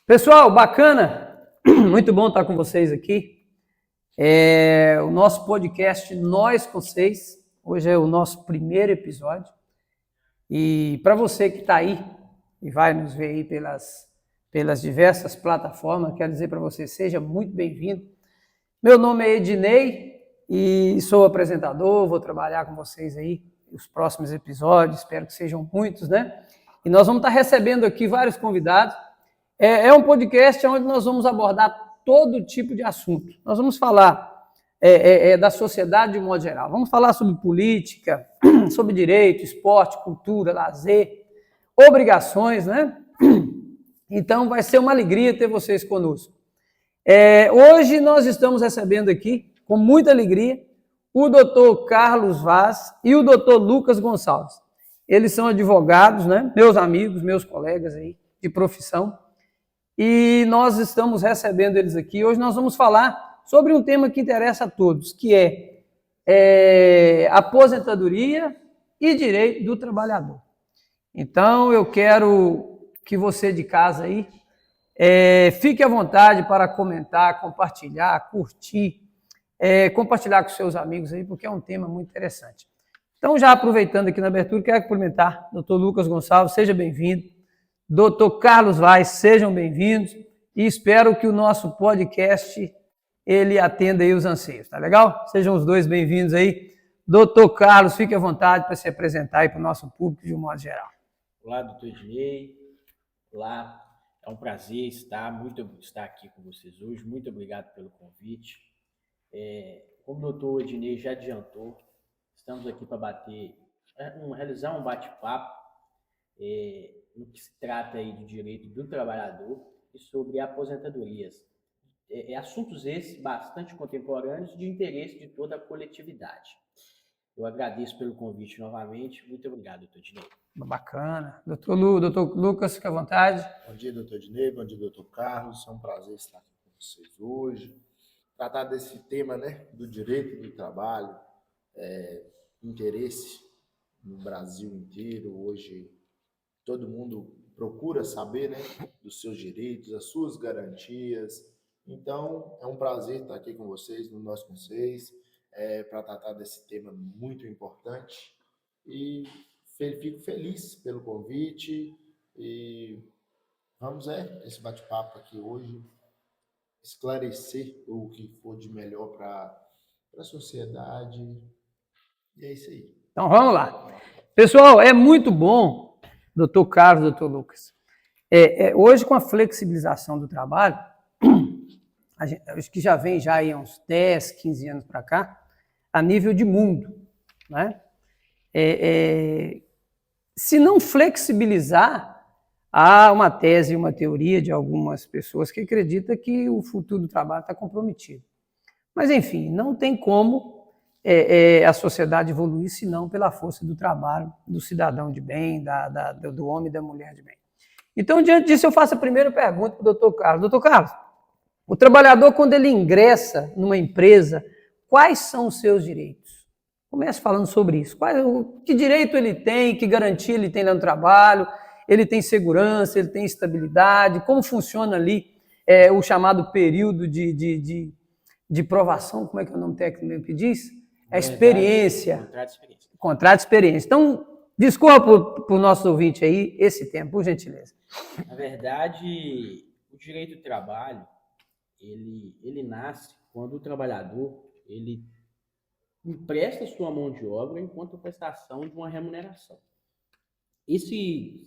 Pessoal, bacana, muito bom estar com vocês aqui. O nosso podcast Nós com Vocês, hoje é o nosso primeiro episódio. E para você que está aí e vai nos ver aí pelas diversas plataformas, quero dizer para você, seja muito bem-vindo. Meu nome é Ednei e sou apresentador, vou trabalhar com vocês aí nos próximos episódios, espero que sejam muitos, né? E nós vamos estar recebendo aqui vários convidados. É um podcast onde nós vamos abordar todo tipo de assunto. Nós vamos falar da sociedade de um modo geral. Vamos falar sobre política, sobre direito, esporte, cultura, lazer, obrigações, né? Então vai ser uma alegria ter vocês conosco. Hoje nós estamos recebendo aqui, com muita alegria, o doutor Carlos Vaz e o doutor Lucas Gonçalves. Eles são advogados, né? Meus amigos, meus colegas aí de profissão. E nós estamos recebendo eles aqui. Hoje nós vamos falar sobre um tema que interessa a todos, que é aposentadoria e direito do trabalhador. Então, eu quero que você de casa aí fique à vontade para comentar, compartilhar, curtir, compartilhar com seus amigos aí, porque é um tema muito interessante. Então, já aproveitando aqui na abertura, quero cumprimentar o doutor Lucas Gonçalves, seja bem-vindo. Doutor Carlos Vaz, sejam bem-vindos e espero que o nosso podcast ele atenda aí os anseios, tá legal? Sejam os dois bem-vindos aí. Doutor Carlos, fique à vontade para se apresentar aí para o nosso público de um modo geral. Olá, doutor Ednei. Olá, é um prazer estar aqui com vocês hoje. Muito obrigado pelo convite. Como o doutor Ednei já adiantou, estamos aqui para realizar um bate-papo no que se trata aí do direito do trabalhador e sobre aposentadorias. Assuntos esses bastante contemporâneos de interesse de toda a coletividade. Eu agradeço pelo convite novamente. Muito obrigado, doutor Ednei. Bacana. Doutor Lucas, fique à vontade. Bom dia, doutor Ednei. Bom dia, doutor Carlos. É um prazer estar aqui com vocês hoje. Tratar desse tema, né, do direito do trabalho, interesse no Brasil inteiro. Hoje, todo mundo procura saber, né, dos seus direitos, das suas garantias. Então, é um prazer estar aqui com vocês, no Nós com Vocês, para tratar desse tema muito importante. E fico feliz pelo convite e vamos esse bate-papo aqui hoje, esclarecer o que for de melhor para a sociedade. E é isso aí. Então, vamos lá. Pessoal, é muito bom, doutor Carlos, doutor Lucas. Hoje, com a flexibilização do trabalho, acho que já vem já aí uns 10, 15 anos para cá, a nível de mundo, né? Se não flexibilizar, há uma tese e uma teoria de algumas pessoas que acreditam que o futuro do trabalho está comprometido. Mas, enfim, não tem como a sociedade evoluir senão pela força do trabalho, do cidadão de bem, do homem e da mulher de bem. Então, diante disso, eu faço a primeira pergunta para o doutor Carlos. Doutor Carlos, o trabalhador, quando ele ingressa numa empresa, quais são os seus direitos? Comece falando sobre isso. Que direito ele tem, que garantia ele tem lá no trabalho, ele tem segurança, ele tem estabilidade, como funciona ali o chamado período de provação, como é que é o nome técnico que diz? A experiência. Contrato de experiência. Então, discorra para o nosso ouvinte aí esse tempo, por gentileza. Na verdade, o direito do trabalho, ele nasce quando o trabalhador, ele empresta sua mão de obra enquanto prestação de uma remuneração. Existem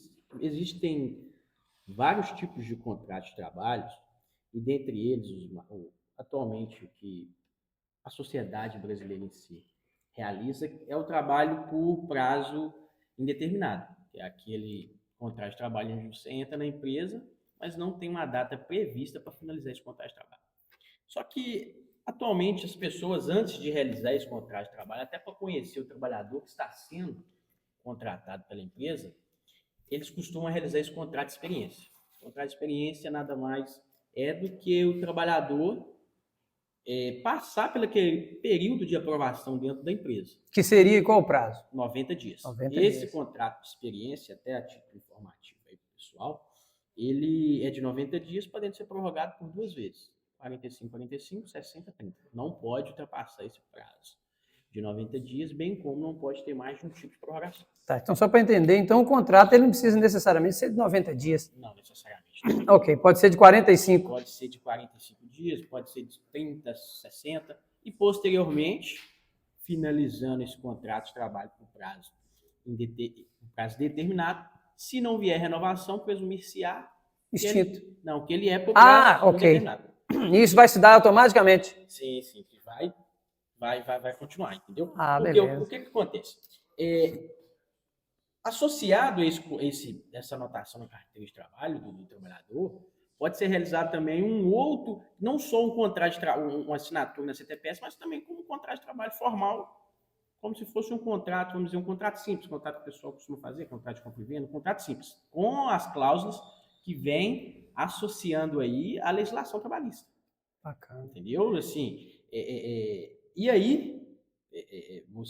vários tipos de contratos de trabalho, e dentre eles, atualmente, o que a sociedade brasileira em si realiza é o trabalho por prazo indeterminado, que é aquele contrato de trabalho onde você entra na empresa, mas não tem uma data prevista para finalizar esse contrato de trabalho. Só que, atualmente, as pessoas, antes de realizar esse contrato de trabalho, até para conhecer o trabalhador que está sendo contratado pela empresa, eles costumam realizar esse contrato de experiência. O contrato de experiência nada mais é do que o trabalhador passar pelo aquele período de aprovação dentro da empresa. Que seria qual o prazo? 90 dias. 90 Esse dias. contrato de experiência, até a título informativo aí para o pessoal, ele é de 90 dias, podendo ser prorrogado por 2 vezes. 45, 60, 30. Não pode ultrapassar esse prazo de 90 dias, bem como não pode ter mais de um tipo de prorrogação. Tá, então só para entender, então o contrato ele não precisa necessariamente ser de 90 dias. Não necessariamente. Ok, pode ser de 45. Pode ser de 45 dias, pode ser de 30, 60, e posteriormente, finalizando esse contrato de trabalho por prazo determinado, se não vier renovação, presumir-se-á Extinto. que ele é por prazo ok. indeterminado. Isso vai se dar automaticamente? Sim, que vai continuar, entendeu? Porque beleza. O que acontece? Associado a essa anotação na carteira de trabalho do trabalhador, pode ser realizado também um outro, não só um contrato uma assinatura na CTPS, mas também como um contrato de trabalho formal, como se fosse um contrato, vamos dizer, um contrato simples, contrato que o pessoal costuma fazer, contrato de compra e venda, um contrato simples, com as cláusulas que vêm associando aí a legislação trabalhista. Bacana. Entendeu? Assim, e aí, o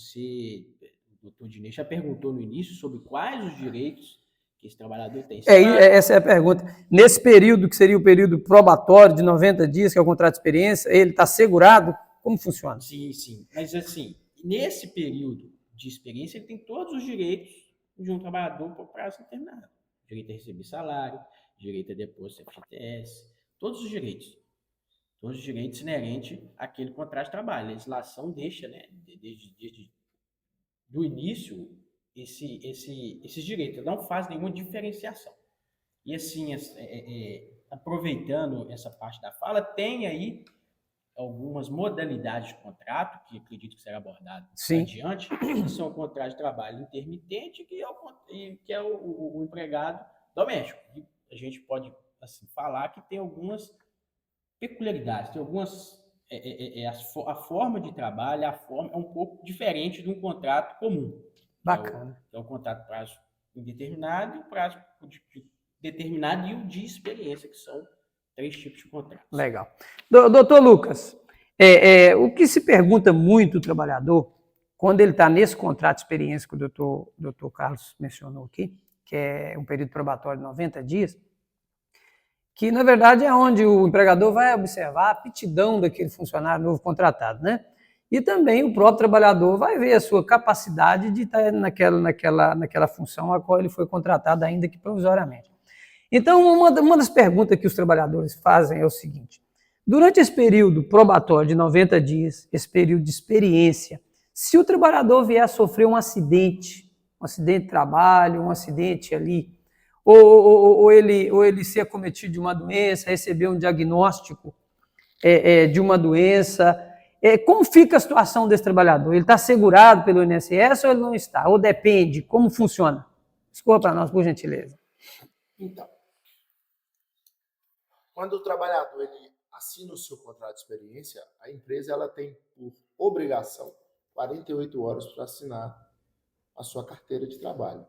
doutor Dinei já perguntou no início sobre quais os direitos que esse trabalhador tem. Essa é a pergunta. Nesse período, que seria o período probatório de 90 dias, que é o contrato de experiência, ele está segurado? Como funciona? Sim. Mas, assim, nesse período de experiência, ele tem todos os direitos de um trabalhador por prazo determinado. Direito a receber salário, direito a depósito FGTS, todos os direitos. Todos os direitos inerentes àquele contrato de trabalho. A legislação deixa, né, desde do início, esses direitos. Não faz nenhuma diferenciação. E assim, aproveitando essa parte da fala, tem aí algumas modalidades de contrato, que acredito que será abordado adiante, que são o contrato de trabalho intermitente, que é o empregado doméstico. E a gente pode assim, falar que tem algumas peculiaridades, tem algumas... a forma de trabalho é um pouco diferente de um contrato comum. Bacana. É o contrato prazo indeterminado e o prazo determinado e o de experiência, que são 3 tipos de contratos. Legal. Doutor Lucas, o que se pergunta muito o trabalhador, quando ele está nesse contrato de experiência que o doutor Carlos mencionou aqui, que é um período probatório de 90 dias, que na verdade é onde o empregador vai observar a aptidão daquele funcionário novo contratado, né? E também o próprio trabalhador vai ver a sua capacidade de estar naquela função a qual ele foi contratado, ainda que provisoriamente. Então, uma das perguntas que os trabalhadores fazem é o seguinte: durante esse período probatório de 90 dias, esse período de experiência, se o trabalhador vier a sofrer um acidente de trabalho, um acidente ali, ou ele ser acometido de uma doença, receber um diagnóstico de uma doença, como fica a situação desse trabalhador? Ele está segurado pelo INSS ou ele não está? Ou depende? Como funciona? Escolha para nós, por gentileza. Então, quando o trabalhador ele assina o seu contrato de experiência, a empresa ela tem por obrigação 48 horas para assinar a sua carteira de trabalho.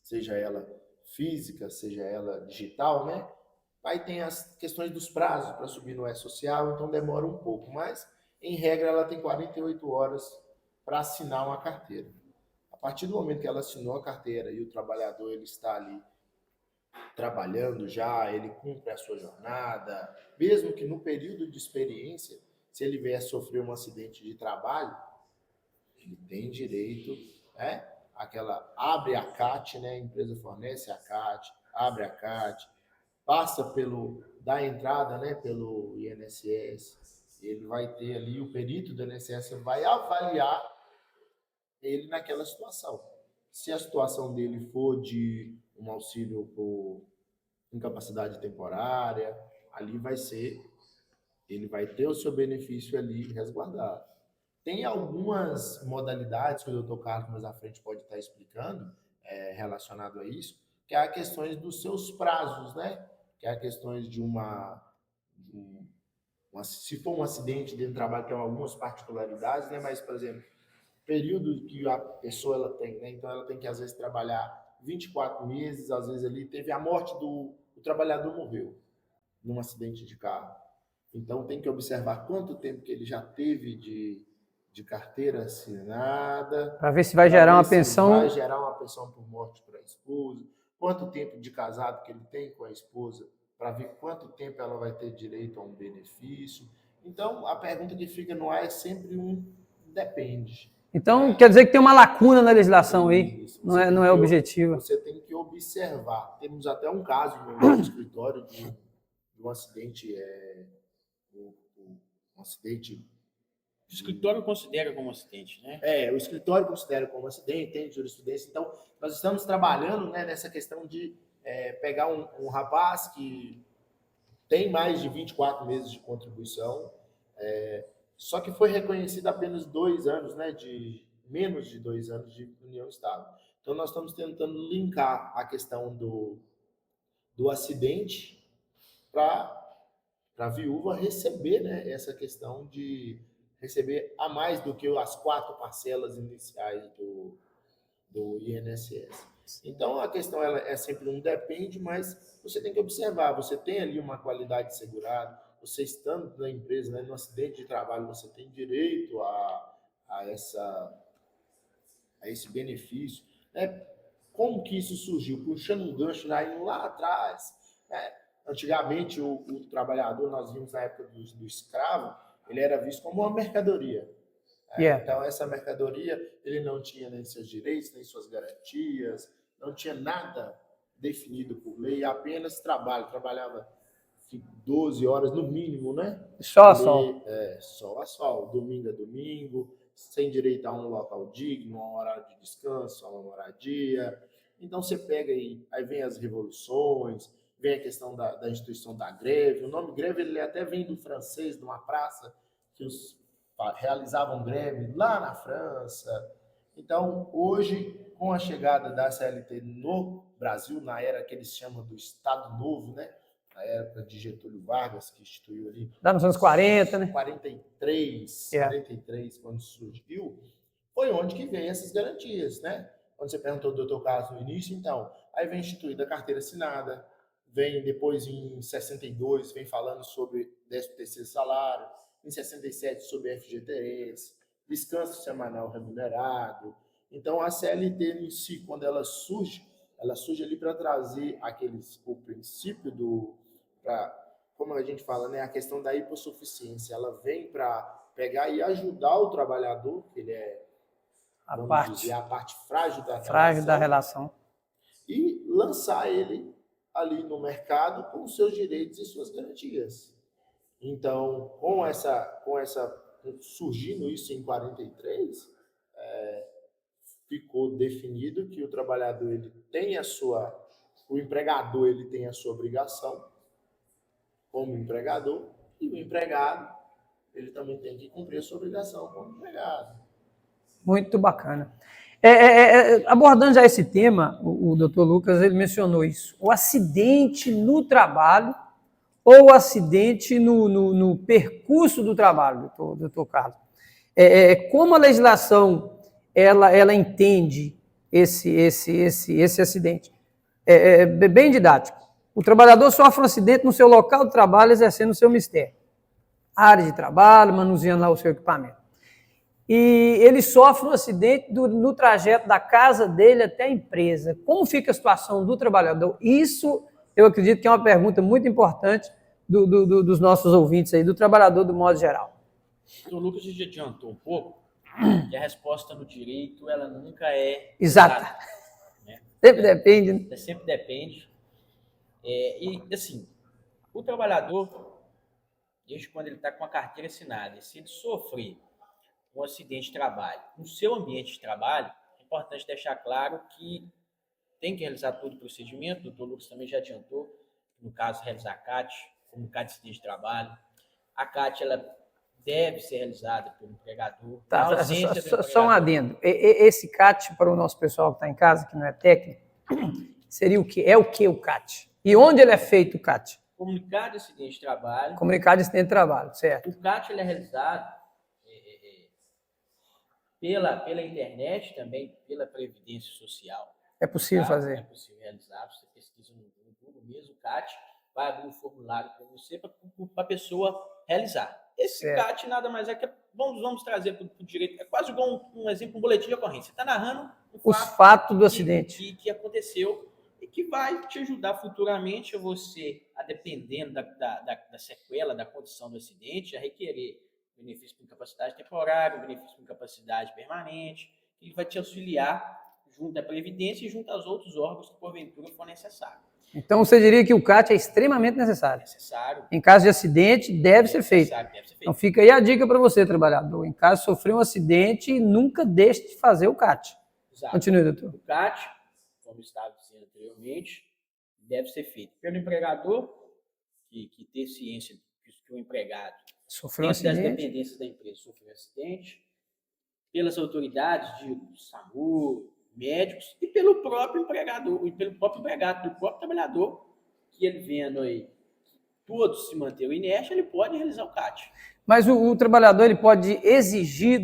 Seja ela física, seja ela digital, né? Aí tem as questões dos prazos para subir no E-Social, então demora um pouco, mas em regra ela tem 48 horas para assinar uma carteira. A partir do momento que ela assinou a carteira e o trabalhador ele está ali trabalhando já, ele cumpre a sua jornada, mesmo que no período de experiência, se ele vier a sofrer um acidente de trabalho, ele tem direito, né? Abre a CAT, né? A empresa fornece a CAT, abre a CAT, passa da entrada, né? Pelo INSS, ele vai ter ali, o perito do INSS vai avaliar ele naquela situação. Se a situação dele for de um auxílio por incapacidade temporária, ali ele vai ter o seu benefício ali resguardado. Tem algumas modalidades que o Dr. Carlos mais à frente pode estar explicando relacionado a isso, que é a questões dos seus prazos, né? Que é a questões de se for um acidente dentro do trabalho, tem algumas particularidades, né? Mas, por exemplo, período que a pessoa ela tem, né? Então ela tem que às vezes trabalhar 24 meses, às vezes ali teve a morte o trabalhador morreu num acidente de carro. Então tem que observar quanto tempo que ele já teve de carteira assinada. Para ver se vai gerar uma pensão. Vai gerar uma pensão por morte para a esposa, quanto tempo de casado que ele tem com a esposa, para ver quanto tempo ela vai ter direito a um benefício. Então, a pergunta que fica no ar é sempre um depende. Então, quer dizer que tem uma lacuna na legislação aí, Isso, não é objetiva. Você tem que observar. Temos até um caso no escritório de um acidente, um acidente. O escritório considera como acidente, né? O escritório considera como acidente, tem jurisprudência. Então, nós estamos trabalhando, né, nessa questão de pegar um rapaz que tem mais de 24 meses de contribuição, só que foi reconhecido apenas 2 anos, né, menos de 2 anos de união estável. Então, nós estamos tentando linkar a questão do acidente para a viúva receber, né, essa questão de receber a mais do que as 4 parcelas iniciais do INSS. Então, a questão ela é sempre um depende, mas você tem que observar, você tem ali uma qualidade segurada, você estando na empresa, né, no acidente de trabalho, você tem direito a esse benefício. Né? Como que isso surgiu? Puxando um gancho lá atrás, né? Antigamente, o trabalhador, nós vimos na época do escravo, ele era visto como uma mercadoria. Então, essa mercadoria, ele não tinha nem seus direitos, nem suas garantias, não tinha nada definido por lei, apenas trabalho. Trabalhava 12 horas no mínimo, né? Só a sol. Só a sol, domingo a domingo, sem direito a um local digno, a um horário de descanso, a uma moradia. Então, você pega aí vem as revoluções, vem a questão da instituição da greve. O nome greve ele até vem do francês, de uma praça que realizavam greve lá na França. Então, hoje, com a chegada da CLT no Brasil, na era que eles chamam do Estado Novo, né? Na época de Getúlio Vargas, que instituiu ali... Lá nos anos 40, né? 43, quando surgiu, foi onde que vem essas garantias, né? Quando você perguntou do Dr. Carlos no início, então, aí vem instituída a carteira assinada, vem depois em 62, vem falando sobre 13º salário, em 67 sobre FGTS, descanso semanal remunerado. Então, a CLT em si, quando ela surge ali para trazer o princípio como a gente fala, né, a questão da hipossuficiência. Ela vem para pegar e ajudar o trabalhador, que ele é a parte frágil da relação, e lançar ele ali no mercado com os seus direitos e suas garantias. Então, surgindo isso em 43, ficou definido que o trabalhador ele tem o empregador ele tem a sua obrigação como empregador e o empregado ele também tem que cumprir a sua obrigação como empregado. Muito bacana. Abordando já esse tema, o Dr. Lucas ele mencionou isso, o acidente no trabalho ou o acidente no percurso do trabalho, doutor Carlos. Como a legislação ela entende esse acidente? Bem didático. O trabalhador sofre um acidente no seu local de trabalho, exercendo o seu mistério. Área de trabalho, manuseando lá o seu equipamento. E ele sofre um acidente no trajeto da casa dele até a empresa. Como fica a situação do trabalhador? Isso, eu acredito que é uma pergunta muito importante dos nossos ouvintes aí, do trabalhador do modo geral. O Lucas já adiantou um pouco que a resposta no direito, ela nunca é exata. Né? Sempre depende. Né? Sempre depende. E, assim, o trabalhador, desde quando ele está com a carteira assinada, se ele sofrer um acidente de trabalho no seu ambiente de trabalho, é importante deixar claro que tem que realizar todo o procedimento. O doutor Lucas também já adiantou, no caso, realizar a CAT, como CAT de acidente de trabalho. A CAT, ela deve ser realizada pelo empregador. Só um adendo. Esse CAT, para o nosso pessoal que está em casa, que não é técnico, seria o quê? É o que o CAT? E onde ele é feito o CAT? Comunicado de acidente de trabalho. Comunicado de acidente de trabalho, certo. O CAT ele é realizado pela internet, também pela Previdência Social. É possível fazer? É possível realizar. Você pesquisa no Google mesmo, o CAT, vai abrir um formulário para você, para a pessoa realizar. Esse CAT nada mais é que vamos trazer para o direito, é quase igual um exemplo, um boletim de ocorrência. Você está narrando os fatos do acidente que aconteceu e que vai te ajudar futuramente a você, dependendo da sequela, da condição do acidente, a requerer benefício por incapacidade temporária, benefício por incapacidade permanente, e vai te auxiliar junto à Previdência e junto aos outros órgãos que porventura for necessário. Então você diria que o CAT é extremamente necessário. Necessário. Em caso de acidente, deve ser feito. Deve ser feito. Então fica aí a dica para você, trabalhador. Em caso de sofrer um acidente, nunca deixe de fazer o CAT. Exato. Continue, doutor. O CAT, como estava dizendo anteriormente, deve ser feito pelo empregador, que ter ciência que o empregado Sofreu um dentro das acidente. dependências da empresa sofreu um acidente, pelas autoridades de SAMU, médicos e pelo próprio empregador, pelo próprio trabalhador, que ele vendo aí todos se manter inerte, ele pode realizar o CAT. Mas o trabalhador ele pode exigir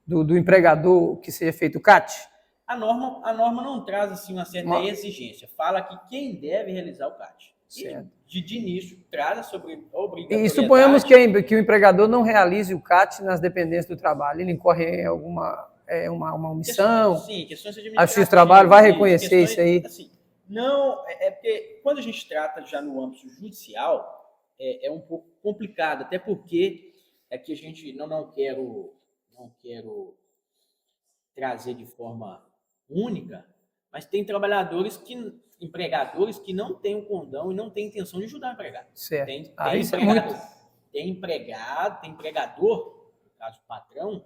do empregador que seja feito o CAT? A norma não traz assim uma certa exigência. Fala que quem deve realizar o CAT. Certo. De início, traz sobre a obrigatoriedade. E suponhamos que o empregador não realize o CAT nas dependências do trabalho. Ele incorre em alguma uma omissão. Sim, questões A administrativas. Justiça do Trabalho vai reconhecer isso aí. Assim, não, porque quando a gente trata já no âmbito judicial, é um pouco complicado, até porque aqui a gente não quero trazer de forma única, mas tem empregadores que não têm o condão e não têm intenção de ajudar o empregado. Certo. Isso é muito. Tem empregador, no caso o patrão,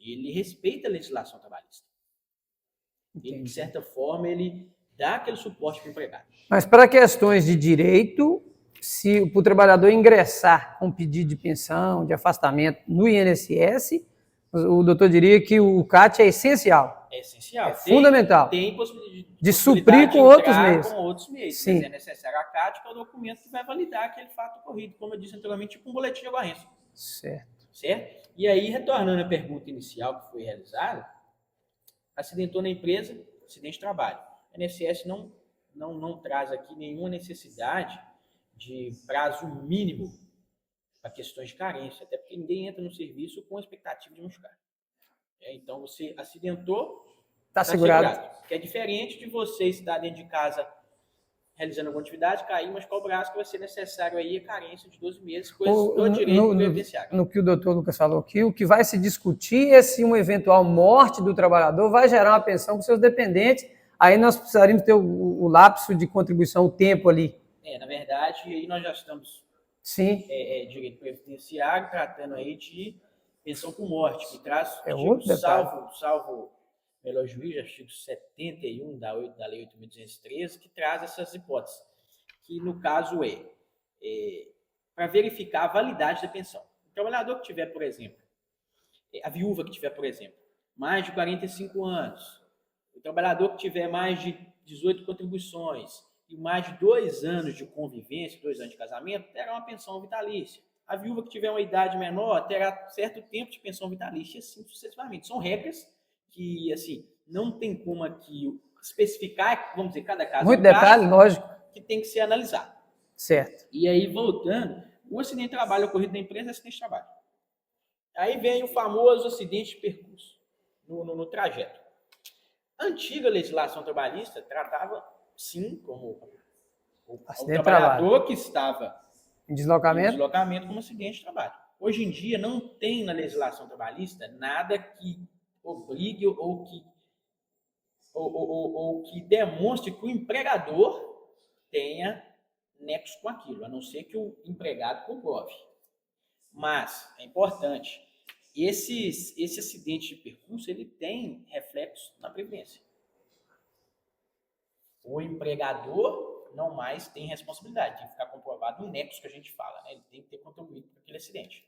ele respeita a legislação trabalhista. Ele, de certa forma, ele dá aquele suporte para o empregado. Mas para questões de direito, se o trabalhador ingressar com pedido de pensão, de afastamento no INSS, o doutor diria que o CAT é essencial. É essencial. Fundamental. Tem possibilidade de suprir com outros meios. Sim. Mas é necessário a CAT, que é o documento que vai validar aquele fato ocorrido, como eu disse anteriormente, tipo um boletim de ocorrência. Certo. E aí, retornando à pergunta inicial que foi realizada, acidentou na empresa, acidente de trabalho. A INSS não traz aqui nenhuma necessidade de prazo mínimo para questões de carência, até porque ninguém entra no serviço com a expectativa de machucar. Então, você acidentou, está segurado. Que é diferente de você estar dentro de casa realizando alguma atividade, cair, machucar o braço, que vai ser necessário aí a carência de 12 meses, coisas do direito previdenciário. No que o doutor Lucas falou aqui, o que vai se discutir é se uma eventual morte do trabalhador vai gerar uma pensão para os seus dependentes. Aí nós precisaríamos ter o lapso de contribuição, o tempo ali. Na verdade, aí nós já estamos direito previdenciário, tratando aí de pensão por morte, que traz salvo melhor juiz, artigo 71 da Lei 8.213, que traz essas hipóteses, que no caso para verificar a validade da pensão. O trabalhador que tiver, por exemplo, a viúva que tiver, por exemplo, mais de 45 anos, o trabalhador que tiver mais de 18 contribuições e mais de 2 anos de convivência, 2 anos de casamento, terá uma pensão vitalícia. A viúva que tiver uma idade menor terá certo tempo de pensão vitalícia e assim sucessivamente. São regras que, assim, não tem como aqui especificar, vamos dizer, cada caso. Muito detalhe, lógico. Que tem que ser analisado. Certo. E aí, voltando, o acidente de trabalho ocorrido na empresa é acidente de trabalho. Aí vem o famoso acidente de percurso, no trajeto. A antiga legislação trabalhista tratava, sim, como o trabalhador que estava em deslocamento como acidente de trabalho. Hoje em dia, não tem na legislação trabalhista nada que obrigue ou que demonstre que o empregador tenha nexo com aquilo, a não ser que o empregado comprove. Mas, é importante, esse acidente de percurso, ele tem reflexo na Previdência. O empregador não mais tem responsabilidade, tem que ficar comprovado o nexo que a gente fala, né? Ele tem que ter contribuído para aquele acidente.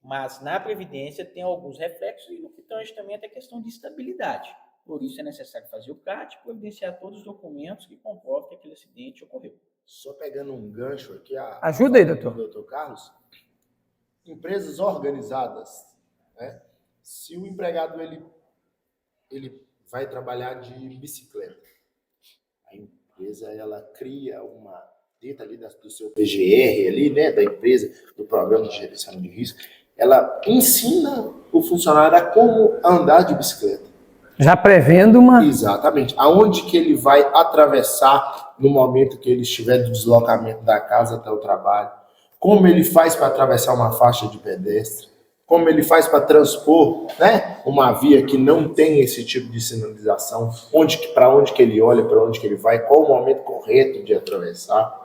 Mas na Previdência tem alguns reflexos e no que tange também até questão de estabilidade. Por isso é necessário fazer o CAT e providenciar todos os documentos que comprovam que aquele acidente ocorreu. Só pegando um gancho aqui, ajuda aí, doutor. Doutor Carlos. Empresas organizadas, né? Se o empregado ele vai trabalhar de bicicleta, a empresa ela cria uma dentro ali do seu PGR ali, né, da empresa, do programa de gerenciamento de risco, ela ensina o funcionário a como andar de bicicleta. Já prevendo uma... Exatamente. Aonde que ele vai atravessar no momento que ele estiver do deslocamento da casa até o trabalho? Como ele faz para atravessar uma faixa de pedestre? Como ele faz para transpor, né, uma via que não tem esse tipo de sinalização? Para onde que ele olha, para onde que ele vai? Qual o momento correto de atravessar?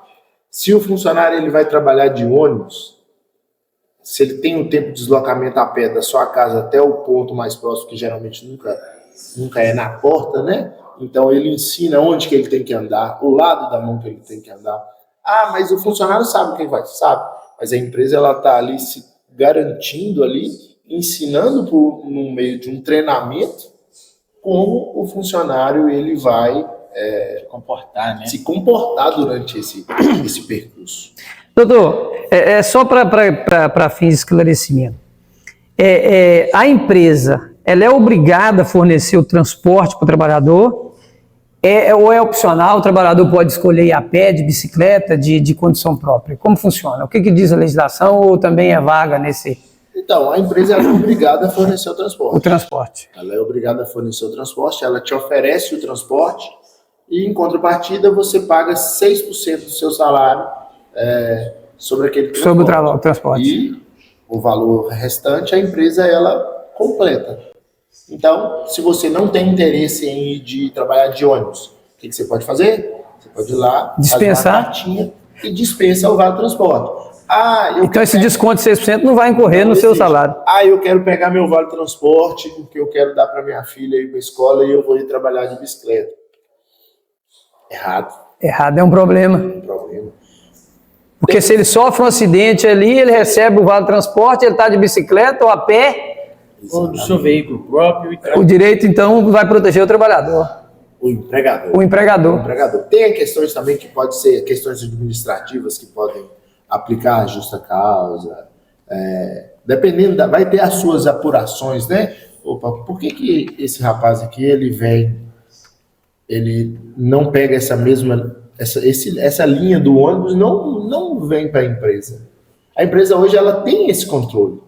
Se o funcionário ele vai trabalhar de ônibus, se ele tem um tempo de deslocamento a pé da sua casa até o ponto mais próximo, que geralmente nunca é na porta, né? Então ele ensina onde que ele tem que andar, o lado da mão que ele tem que andar. Ah, mas o funcionário sabe quem vai, sabe? Mas a empresa ela está ali se garantindo ali, ensinando no meio de um treinamento como o funcionário ele vai se comportar durante esse percurso. Doutor, só para fins de esclarecimento, a empresa ela é obrigada a fornecer o transporte para o trabalhador, ou é opcional, o trabalhador pode escolher ir a pé, de bicicleta, de condição própria? Como funciona? O que diz a legislação, ou também é vaga nesse... Então, a empresa é obrigada a fornecer o transporte. O transporte. Ela é obrigada a fornecer o transporte, ela te oferece o transporte e, em contrapartida, você paga 6% do seu salário sobre aquele transporte. Sobre o transporte. E o valor restante, a empresa, ela completa. Então, se você não tem interesse em ir trabalhar de ônibus, o que você pode fazer? Você pode ir lá, dispensar, fazer uma cartinha e dispensa o vale transporte. Então esse desconto de 6% não vai incorrer no seu salário. Eu quero pegar meu vale transporte, porque eu quero dar para minha filha ir para a escola e eu vou ir trabalhar de bicicleta. Errado. Errado é um problema. Porque se ele sofre um acidente ali, ele recebe o vale transporte, ele está de bicicleta ou a pé... Ou do seu veículo próprio. O direito, então, vai proteger o trabalhador. O empregador. O empregador. Tem questões também que podem ser questões administrativas que podem aplicar a justa causa. Dependendo, vai ter as suas apurações, né? Opa, por que esse rapaz aqui, ele não pega essa linha do ônibus, não vem para a empresa? A empresa hoje, ela tem esse controle.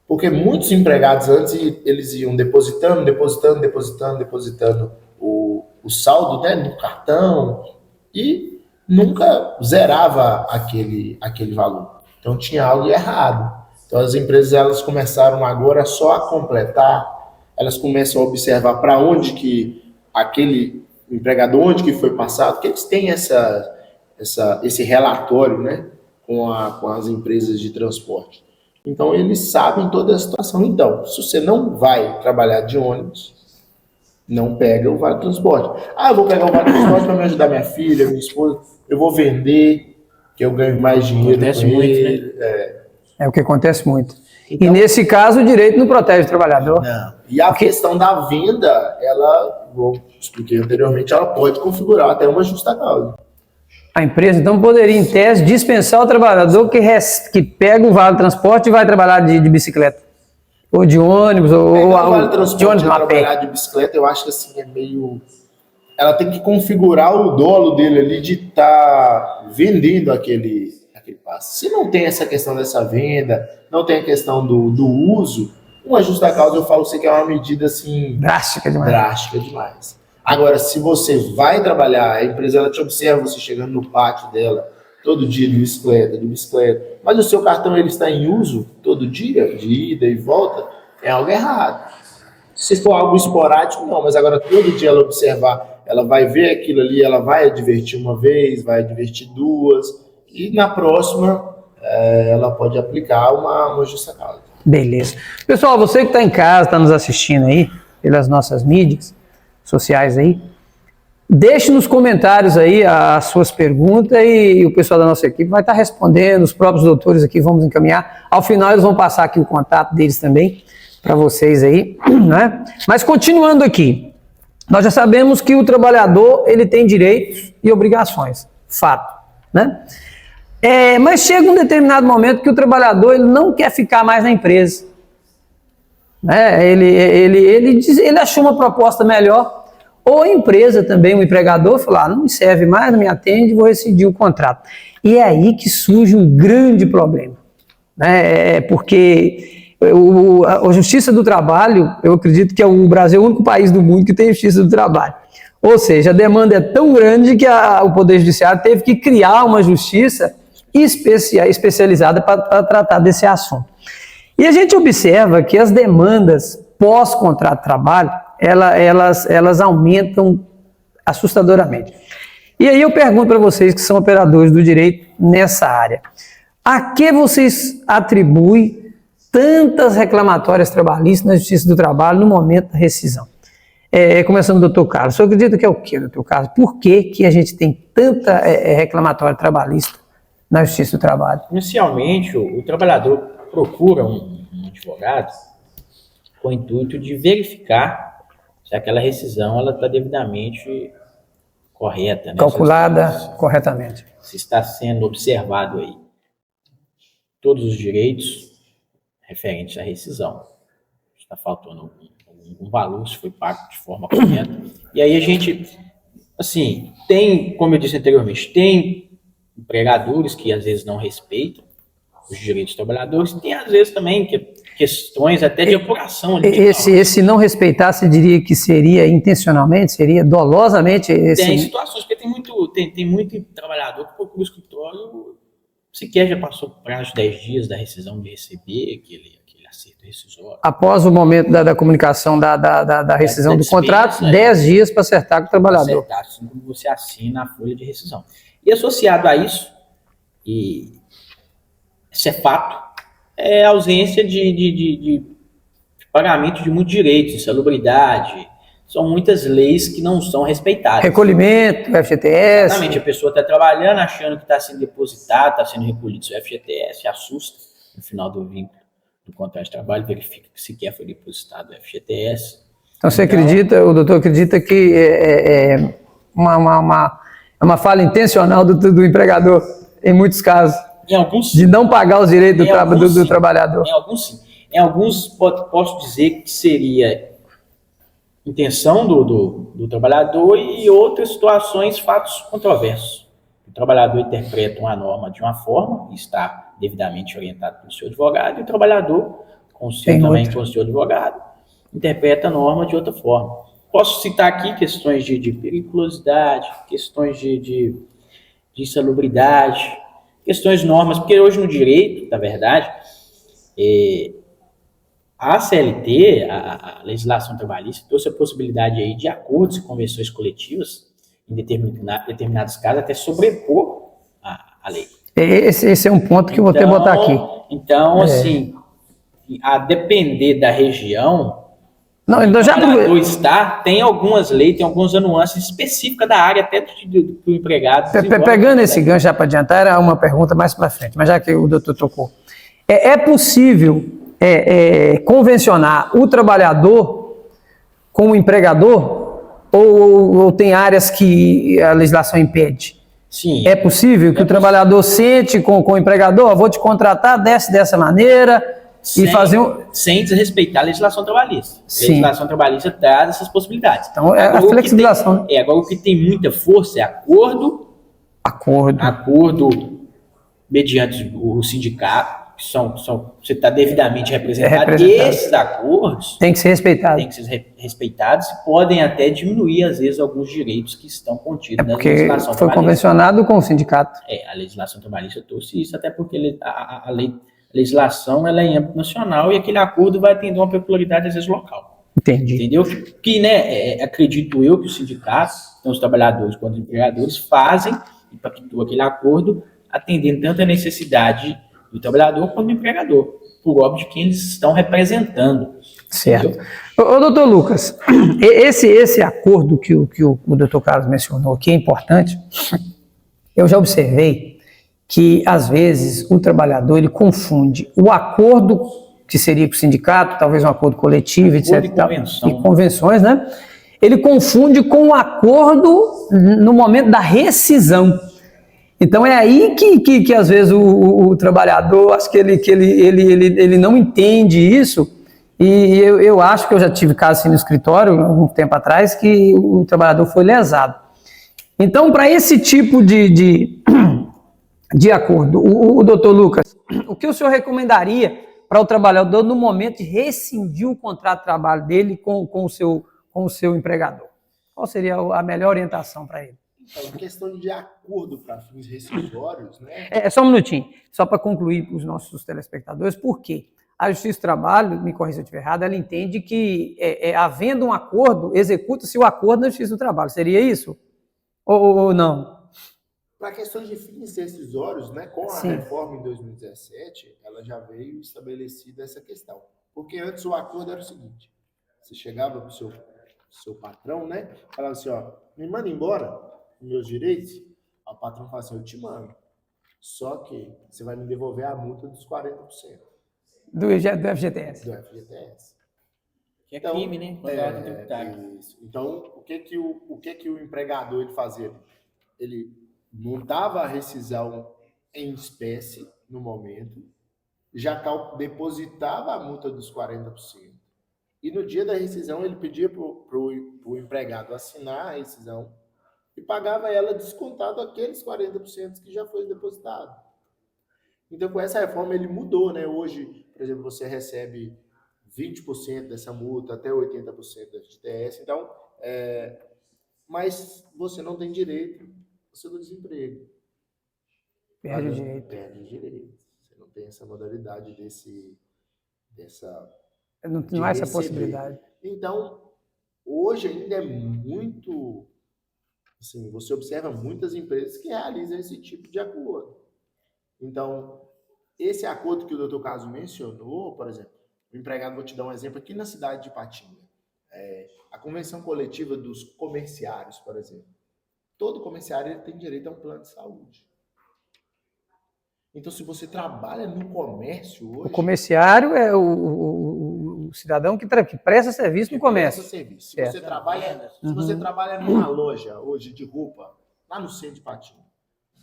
Porque muitos empregados antes, eles iam depositando o saldo, né, no cartão e nunca zerava aquele valor. Então tinha algo errado. Então as empresas elas começaram agora só a completar, elas começam a observar para onde que aquele empregador, onde que foi passado, que eles têm esse relatório, né, com as empresas de transporte. Então, eles sabem toda a situação. Então, se você não vai trabalhar de ônibus, não pega o vale transporte. Eu vou pegar o vale transporte para me ajudar minha filha, minha esposa. Eu vou vender, que eu ganho mais dinheiro. Acontece muito, né? É o que acontece muito. Então, e nesse caso, o direito não protege o trabalhador. Não. E a questão da venda, como expliquei anteriormente, ela pode configurar até uma justa causa. A empresa, então, poderia, em tese, dispensar o trabalhador que pega o vale transporte e vai trabalhar de bicicleta. Ou de ônibus, ou vale de ônibus a pé. Trabalhar de bicicleta, eu acho que assim, é meio... Ela tem que configurar o dolo dele ali de estar vendendo aquele passe. Se não tem essa questão dessa venda, não tem a questão do uso, uma justa causa, eu falo que é uma medida assim... Drástica demais. Agora, se você vai trabalhar, a empresa ela te observa você chegando no pátio dela todo dia de bicicleta, mas o seu cartão ele está em uso todo dia, de ida e volta, é algo errado. Se for algo esporádico, não, mas agora todo dia ela observar, ela vai ver aquilo ali, ela vai advertir uma vez, vai advertir duas, e na próxima ela pode aplicar uma justa causa. Beleza. Pessoal, você que está em casa, está nos assistindo aí, pelas nossas mídias sociais aí, deixe nos comentários aí as suas perguntas e o pessoal da nossa equipe vai estar respondendo, os próprios doutores aqui vamos encaminhar. Ao final eles vão passar aqui o contato deles também para vocês aí, né? Mas continuando aqui, nós já sabemos que o trabalhador ele tem direitos e obrigações, fato, né? Mas chega um determinado momento que o trabalhador ele não quer ficar mais na empresa. Ele achou uma proposta melhor, ou a empresa também, o empregador, falou, não me serve mais, não me atende, vou rescindir o contrato. E é aí que surge um grande problema, né? Porque A Justiça do Trabalho, eu acredito que o Brasil é o único país do mundo que tem Justiça do Trabalho. Ou seja, a demanda é tão grande que o Poder Judiciário teve que criar uma justiça especializada para tratar desse assunto. E a gente observa que as demandas pós-contrato de trabalho, elas aumentam assustadoramente. E aí eu pergunto para vocês que são operadores do direito nessa área, a que vocês atribuem tantas reclamatórias trabalhistas na Justiça do Trabalho no momento da rescisão? Começando do Dr. Carlos, o senhor acredita que é o quê, Dr. Carlos? Por que a gente tem tanta reclamatória trabalhista na Justiça do Trabalho? Inicialmente, o trabalhador procura um advogado com o intuito de verificar se aquela rescisão está devidamente correta, né? Calculada corretamente. Se está sendo observado aí todos os direitos referentes à rescisão. Está faltando algum valor, se foi pago de forma correta. E aí a gente, assim, tem, como eu disse anteriormente, tem empregadores que às vezes não respeitam os direitos dos trabalhadores, tem às vezes também questões até de apuração. Esse não respeitar, você diria que seria intencionalmente, seria dolosamente? Tem situações, porque tem muito trabalhador que procura o escritório, sequer já passou o prazo de 10 dias da rescisão de receber aquele acerto rescisório. Após o momento da comunicação da rescisão do contrato, 10 dias para acertar com o trabalhador. Acertar, assim como você assina a folha de rescisão. E associado a isso, isso é fato, é a ausência de pagamento de muitos direitos, insalubridade. São muitas leis que não são respeitadas. Recolhimento, FGTS. Exatamente, a pessoa está trabalhando, achando que está sendo depositado, está sendo recolhido seu FGTS, assusta no final do vínculo do contrato de trabalho, verifica que sequer foi depositado o FGTS. Então você acredita, o doutor acredita que é uma falha intencional do empregador, em muitos casos? Em alguns, de não pagar os direitos do trabalhador. Em alguns, sim. Em alguns, posso dizer que seria intenção do trabalhador e outras situações, fatos controversos. O trabalhador interpreta uma norma de uma forma, e está devidamente orientado pelo seu advogado, e o trabalhador, com o seu advogado, interpreta a norma de outra forma. Posso citar aqui questões de periculosidade, questões de insalubridade, questões de normas, porque hoje no direito, na verdade, a CLT, a legislação trabalhista, trouxe a possibilidade aí de acordos e convenções coletivas, em determinados casos, até sobrepor a lei. Esse é um ponto que eu vou ter que botar aqui. Então, assim, a depender da região, tem algumas leis, tem algumas nuances específicas da área, até do empregado. Pegando esse gancho já para adiantar, era uma pergunta mais para frente, mas já que o doutor tocou. É possível convencionar o trabalhador com o empregador ou tem áreas que a legislação impede? Sim. É possível que o trabalhador sente com o empregador, vou te contratar dessa maneira e fazer sem desrespeitar a legislação trabalhista. A legislação trabalhista traz essas possibilidades. Então, a flexibilização. Agora, o que tem muita força é acordo mediante o sindicato, que você está devidamente representado. Esses acordos têm que ser respeitados. E podem até diminuir, às vezes, alguns direitos que estão contidos na legislação trabalhista. Foi convencionado com o sindicato. A legislação trabalhista trouxe isso, até porque a legislação ela é em âmbito nacional e aquele acordo vai atender uma peculiaridade, às vezes, local. Entendi. Entendeu? Que, acredito eu que os sindicatos, então os trabalhadores quanto os empregadores, fazem e pactuam aquele acordo, atendendo tanto a necessidade do trabalhador quanto do empregador, por óbvio de quem eles estão representando. Certo. Ô, doutor Lucas, esse acordo que o doutor Carlos mencionou, que é importante, eu já observei que, às vezes, o trabalhador ele confunde o acordo que seria com o sindicato, talvez um acordo coletivo, etc. E convenções, né? Ele confunde com o acordo no momento da rescisão. Então é aí que às vezes o trabalhador, acho que ele não entende isso, e eu acho que eu já tive caso assim no escritório, um tempo atrás, que o trabalhador foi lesado. Então, para esse tipo de acordo, o doutor Lucas, o que o senhor recomendaria para o trabalhador no momento de rescindir o contrato de trabalho dele com o seu empregador? Qual seria a melhor orientação para ele? Então, questão de acordo para fins rescisórios, né? Só um minutinho, só para concluir para os nossos telespectadores, por quê? A Justiça do Trabalho, me corrija se eu estiver errado, ela entende que, havendo um acordo, executa-se o acordo na Justiça do Trabalho. Seria isso? Ou não? Para questões de fins rescisórios, né, com a Sim. reforma em 2017, ela já veio estabelecida essa questão. Porque antes o acordo era o seguinte: você chegava para o seu patrão, né, falava assim, ó, me manda embora, meus direitos. O patrão fala assim, eu te mando. Só que você vai me devolver a multa dos 40% Do FGTS. do FGTS. Que é crime, né? Contra a ordem tributária. Isso. Então, o que o empregador ele fazia? Ele montava a rescisão em espécie no momento, já depositava a multa dos 40%. E no dia da rescisão, ele pedia para o empregado assinar a rescisão e pagava ela descontado aqueles 40% que já foi depositado. Então, com essa reforma, ele mudou, né? Hoje, por exemplo, você recebe 20% dessa multa, até 80% da FGTS. Então, mas você não tem direito ao seu desemprego. Perde o direito. Perde o direito. Você não tem essa modalidade dessa... Não há essa possibilidade. Então, hoje ainda é muito... Assim, você observa muitas empresas que realizam esse tipo de acordo. Então, esse acordo que o Dr. Caso mencionou, por exemplo, o empregado, vou te dar um exemplo aqui na cidade de Ipatinga. A convenção coletiva dos comerciários, por exemplo. Todo comerciário ele tem direito a um plano de saúde. Então, se você trabalha no comércio hoje... O comerciário é o cidadão que presta serviço no comércio. Presta serviço. Se você trabalha numa loja hoje de roupa, lá no centro de Ipatinga,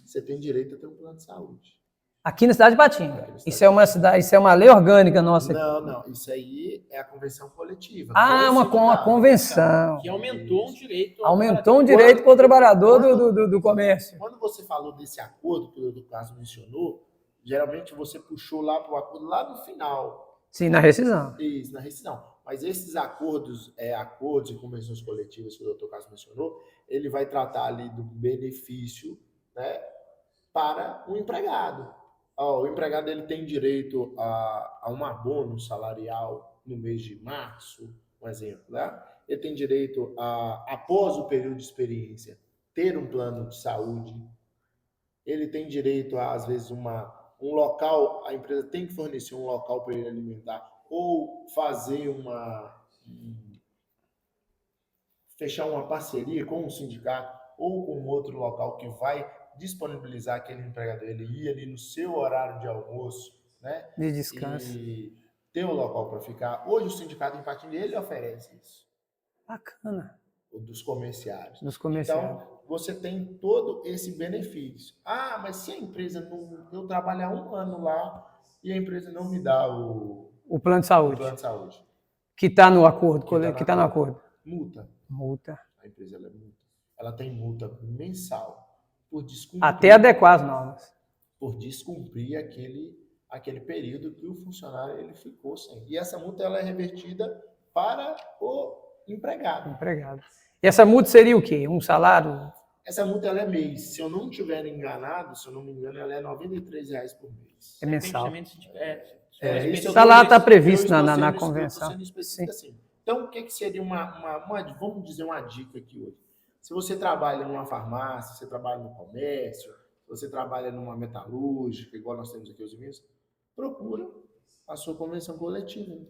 você tem direito a ter um plano de saúde. Aqui na cidade de Ipatinga. Isso é uma lei orgânica nossa. Não. Isso aí é a convenção coletiva. Uma convenção. Que aumentou um direito. Aumentou um direito para o trabalhador do comércio. Quando você falou desse acordo que o Dr. Caso mencionou, geralmente você puxou lá para o acordo lá no final. Sim, na rescisão. Isso, na rescisão. Mas esses acordos e convenções coletivas que o Dr. Caso mencionou, ele vai tratar ali do benefício, né, para o empregado. O empregado ele tem direito a um abono salarial no mês de março, um exemplo, né? Ele tem direito após o período de experiência, ter um plano de saúde. Ele tem direito a, às vezes, um local, a empresa tem que fornecer um local para ele alimentar, ou fazer fechar uma parceria com um sindicato ou com outro local que vai disponibilizar aquele empregador, ele ir ali no seu horário de almoço, né? De descanso. E ter um local para ficar. Hoje o sindicato em Ipatinga, ele oferece isso. Bacana. O dos comerciários. Então, você tem todo esse benefício. Mas se a empresa eu trabalhar 1 ano lá e a empresa não me dá o plano de saúde. O plano de saúde. Que está no acordo. Que está no acordo. Multa. A empresa ela é multa. Ela tem multa mensal por descumprir. Até adequar as normas. Por descumprir aquele período que o funcionário ele ficou sem. E essa multa ela é revertida para o empregado. E essa multa seria o quê? Um salário? Essa multa ela é mês. Se eu não estiver enganado, se eu não me engano, ela é R$ 93 por mês. É mensal. Está lá, está previsto na convenção. Assim. Então, o que seria vamos dizer uma dica aqui hoje? Se você trabalha numa farmácia, você trabalha no comércio, você trabalha numa metalúrgica, igual nós temos aqui os meninos, procura a sua convenção coletiva.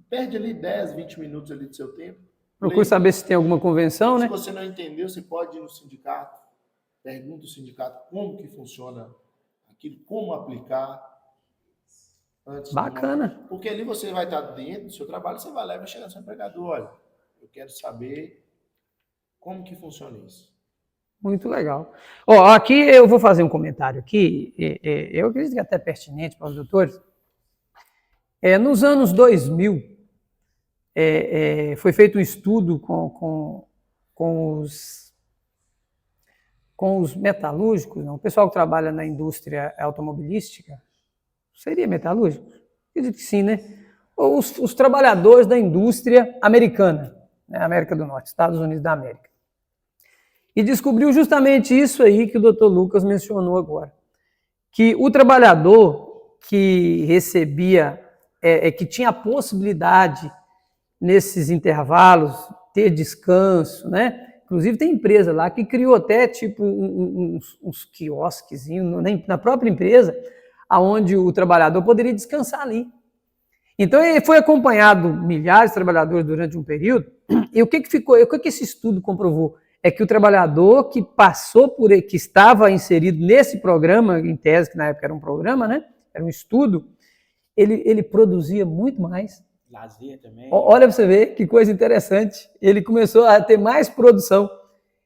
Perde ali 10, 20 minutos ali do seu tempo. Procure saber se tem alguma convenção, né? Se você não entendeu, você pode ir no sindicato, pergunta ao sindicato como que funciona aquilo, como aplicar. Bacana. Porque ali você vai estar dentro do seu trabalho, você vai lá e vai chegar no seu empregador, olha, eu quero saber como que funciona isso. Muito legal. Aqui eu vou fazer um comentário aqui, eu acredito que é até pertinente para os doutores. Nos anos 2000, foi feito um estudo com os metalúrgicos, não? O pessoal que trabalha na indústria automobilística, seria metalúrgico? Acredito que sim, né? Os trabalhadores da indústria americana, né? América do Norte, Estados Unidos da América. E descobriu justamente isso aí que o Dr. Lucas mencionou agora, que o trabalhador que recebia, que tinha a possibilidade nesses intervalos ter descanso, né? Inclusive tem empresa lá que criou até tipo uns quiosquezinhos na própria empresa, aonde o trabalhador poderia descansar ali. Então ele foi acompanhado milhares de trabalhadores durante um período, e o que ficou, o que esse estudo comprovou? É que o trabalhador que passou por ele, que estava inserido nesse programa, em tese, que na época era um programa, né? Era um estudo, ele produzia muito mais. Lazer também. Olha para você ver que coisa interessante. Ele começou a ter mais produção.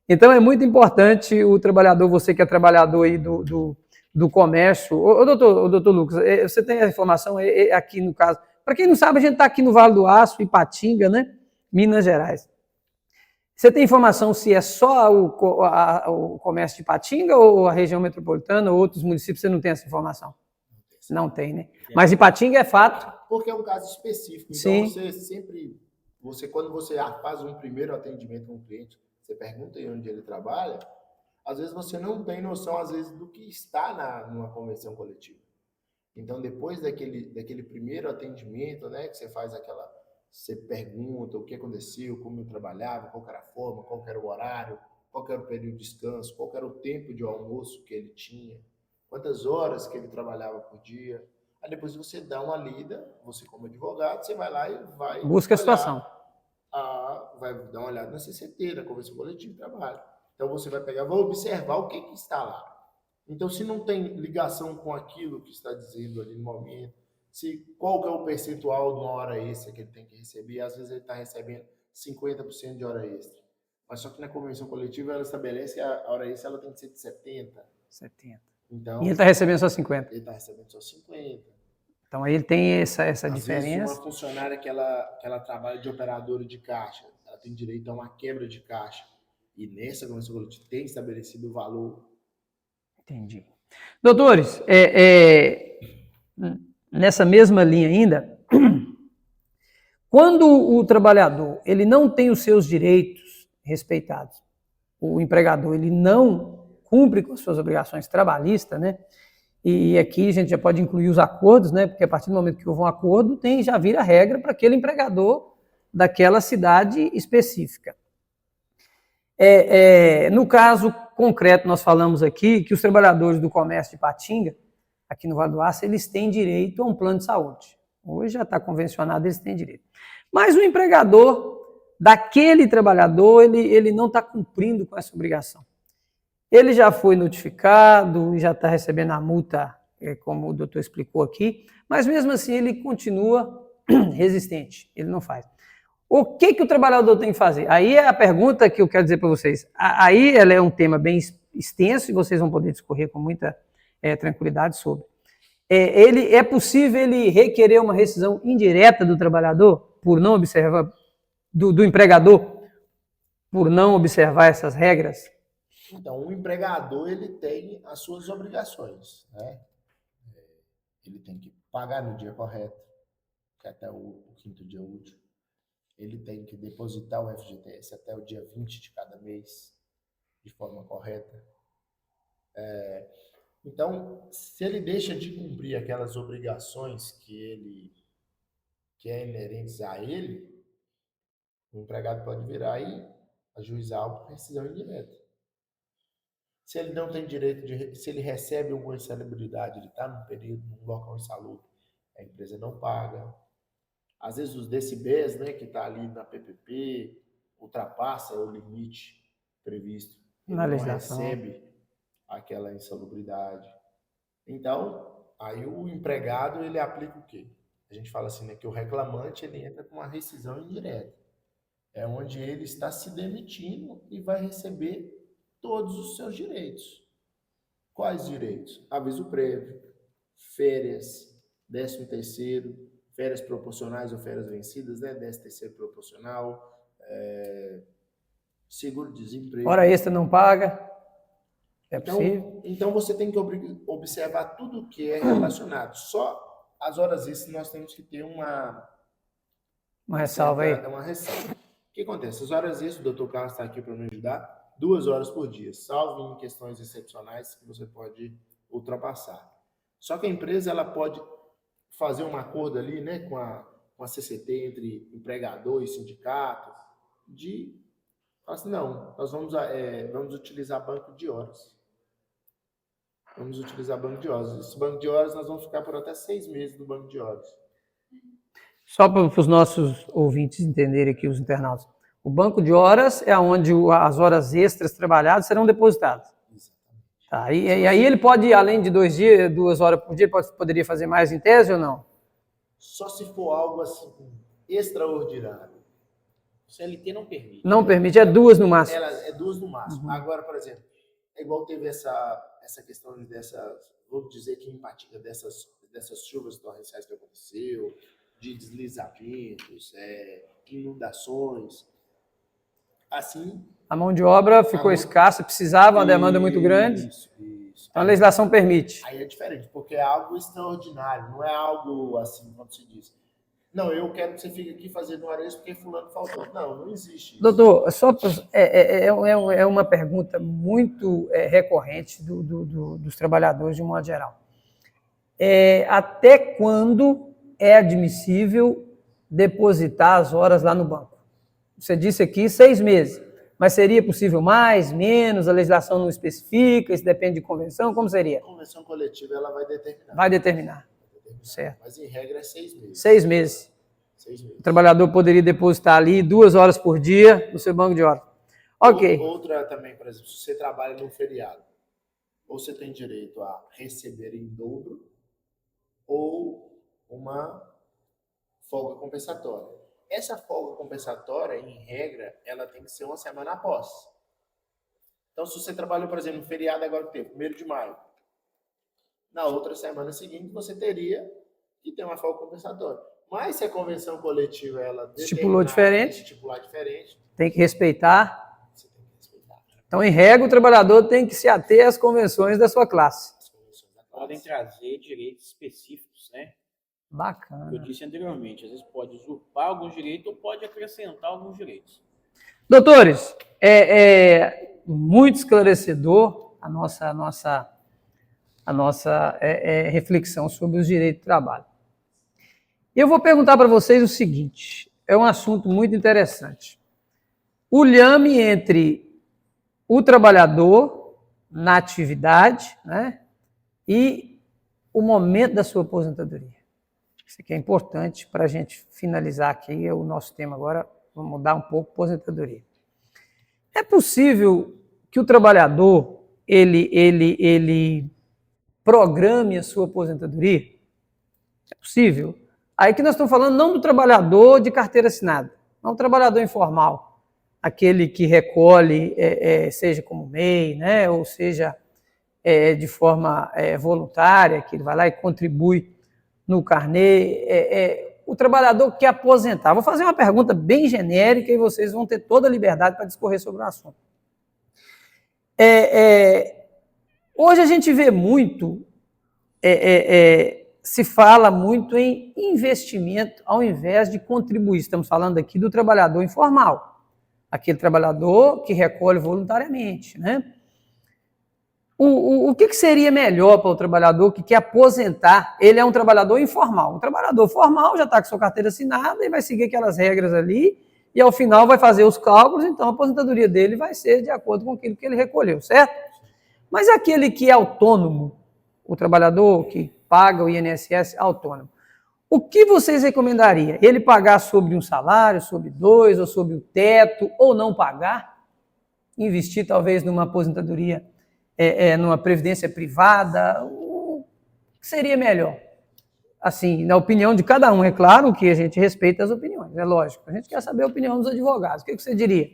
Então é muito importante o trabalhador, você que é trabalhador aí do comércio. Doutor Lucas, você tem a informação aqui no caso. Para quem não sabe, a gente está aqui no Vale do Aço, Ipatinga, né? Minas Gerais. Você tem informação se é só o comércio de Ipatinga ou a região metropolitana ou outros municípios? Você não tem essa informação? Não tem, né? Mas Ipatinga é fato. Porque é um caso específico. Então, sim. Você sempre, quando você faz um primeiro atendimento com um cliente, você pergunta aí onde ele trabalha, às vezes você não tem noção, às vezes, do que está numa convenção coletiva. Então, depois daquele primeiro atendimento, né, que você faz você pergunta o que aconteceu, como eu trabalhava, qual era a forma, qual era o horário, qual era o período de descanso, qual era o tempo de almoço que ele tinha, quantas horas que ele trabalhava por dia. Aí depois você dá uma lida, você como advogado, você vai lá e vai... Busca a situação. Vai dar uma olhada na CCT, na Convenção Coletiva de Trabalho. Então você vai pegar, vai observar o que está lá. Então, se não tem ligação com aquilo que está dizendo ali no momento, qual que é o percentual de uma hora extra que ele tem que receber, às vezes ele está recebendo 50% de hora extra. Mas só que na convenção coletiva ela estabelece a hora extra, ela tem que ser de 70. Então, e ele está recebendo só 50. Ele está recebendo só 50. Então aí ele tem essa Às diferença. Vezes uma funcionária que ela trabalha de operadora de caixa, ela tem direito a uma quebra de caixa. E nessa convenção coletiva tem estabelecido o valor. Entendi. Doutores, nessa mesma linha ainda, quando o trabalhador ele não tem os seus direitos respeitados, o empregador ele não cumpre com as suas obrigações trabalhistas, né? E aqui a gente já pode incluir os acordos, né? Porque a partir do momento que houve um acordo, já vira regra para aquele empregador daquela cidade específica. No caso concreto, nós falamos aqui que os trabalhadores do comércio de Ipatinga, aqui no Vale do Aço, eles têm direito a um plano de saúde. Hoje já está convencionado, eles têm direito. Mas o empregador daquele trabalhador, ele não está cumprindo com essa obrigação. Ele já foi notificado, já está recebendo a multa, como o doutor explicou aqui, mas mesmo assim ele continua resistente, ele não faz. O que o trabalhador tem que fazer? Aí é a pergunta que eu quero dizer para vocês. Aí ela é um tema bem extenso e vocês vão poder discorrer com muita tranquilidade sobre. É possível ele requerer uma rescisão indireta do trabalhador por não observar, do empregador, por não observar essas regras? Então, o empregador ele tem as suas obrigações, né? Ele tem que pagar no dia correto, que é até o 5º dia útil. Ele tem que depositar o FGTS até o dia 20 de cada mês, de forma correta. Então, se ele deixa de cumprir aquelas obrigações que é inerentes a ele, o empregado pode virar e ajuizar por rescisão indireta. Se ele não tem direito se ele recebe alguma insalubridade, ele está num período, num local insalubre, a empresa não paga. Às vezes os decibéis, né, que está ali na PPP, ultrapassa o limite previsto. Ele na não legislação. recebe aquela insalubridade. Então, aí o empregado, ele aplica o quê? A gente fala assim, né, que o reclamante, ele entra com uma rescisão indireta. É onde ele está se demitindo e vai receber todos os seus direitos. Quais direitos? Aviso prévio, férias, 13º, férias proporcionais ou férias vencidas, né? 13º proporcional, seguro-desemprego. Hora extra não paga, é possível? Então você tem que observar tudo o que é relacionado. Só As horas extras nós temos que ter uma ressalva aí. uma ressalva. O que acontece? As horas extras, o Dr. Carlos está aqui para me ajudar, 2 horas por dia, salvo em questões excepcionais que você pode ultrapassar. Só que a empresa ela pode fazer um acordo ali, né, com a CCT entre empregador e sindicato, de falar assim, não, nós vamos utilizar banco de horas. Vamos utilizar banco de horas. Esse banco de horas nós vamos ficar por até 6 meses no banco de horas. Só para os nossos ouvintes entenderem aqui, os internautas. O banco de horas é onde as horas extras trabalhadas serão depositadas. Exatamente. Tá, e aí ele pode, além de 2 horas por dia, poderia fazer mais em tese ou não? Só se for algo assim extraordinário. O CLT não permite. Não permite, é 2 no máximo. Ela é 2 no máximo. Agora, por exemplo, é igual teve essa questão vou dizer que empatia dessas chuvas torrenciais que aconteceu, de deslizamentos, inundações. Assim, A mão de obra ficou escassa, precisava, uma demanda muito grande. Isso. Então a legislação permite. Aí é diferente, porque é algo extraordinário, não é algo assim, como se diz. Não, eu quero que você fique aqui fazendo hora extra porque fulano faltou. Não existe isso. Doutor, é uma pergunta muito recorrente dos trabalhadores de um modo geral. Até quando é admissível depositar as horas lá no banco? Você disse aqui 6 meses, mas seria possível mais, menos? A legislação não especifica, isso depende de convenção, como seria? A convenção coletiva ela vai determinar. Vai determinar. Certo. Mas em regra é 6 meses. 6 meses. 6 meses. O trabalhador poderia depositar ali 2 horas por dia no seu banco de horas. Ok. Outra também, por exemplo, se você trabalha num feriado, ou você tem direito a receber em dobro, ou uma folga compensatória. Essa folga compensatória, em regra, ela tem que ser uma semana após. Então, se você trabalhou, por exemplo, no feriado agora que teve, 1º de maio, na outra semana seguinte você teria que ter uma folga compensatória. Mas se a convenção coletiva ela estipular diferente, tem que respeitar. Você tem que respeitar. Então, em regra, o trabalhador tem que se ater às convenções da sua classe. Podem trazer direitos específicos, né? Bacana. Eu disse anteriormente, às vezes pode usurpar alguns direitos ou pode acrescentar alguns direitos. Doutores, muito esclarecedor a nossa reflexão sobre os direitos do trabalho. Eu vou perguntar para vocês o seguinte, é um assunto muito interessante. O lhame entre o trabalhador na atividade, né, e o momento da sua aposentadoria. Isso aqui é importante para a gente finalizar aqui o nosso tema agora, vamos mudar um pouco a aposentadoria. É possível que o trabalhador ele programe a sua aposentadoria? É possível. Aí que nós estamos falando não do trabalhador de carteira assinada, não do trabalhador informal, aquele que recolhe, seja como MEI, né, ou seja, de forma voluntária, que ele vai lá e contribui no carnê, o trabalhador que quer aposentar. Vou fazer uma pergunta bem genérica e vocês vão ter toda a liberdade para discorrer sobre o assunto. Hoje a gente vê muito, se fala muito em investimento ao invés de contribuir. Estamos falando aqui do trabalhador informal, aquele trabalhador que recolhe voluntariamente, né? O que seria melhor para o trabalhador que quer aposentar? Ele é um trabalhador informal. Um trabalhador formal já está com sua carteira assinada e vai seguir aquelas regras ali e ao final vai fazer os cálculos, então a aposentadoria dele vai ser de acordo com aquilo que ele recolheu, certo? Mas aquele que é autônomo, o trabalhador que paga o INSS autônomo, o que vocês recomendariam? Ele pagar sobre um salário, sobre 2, ou sobre o teto, ou não pagar? Investir talvez numa aposentadoria, numa previdência privada? O que seria melhor? Assim, na opinião de cada um, é claro que a gente respeita as opiniões, é lógico. A gente quer saber a opinião dos advogados. O que você diria?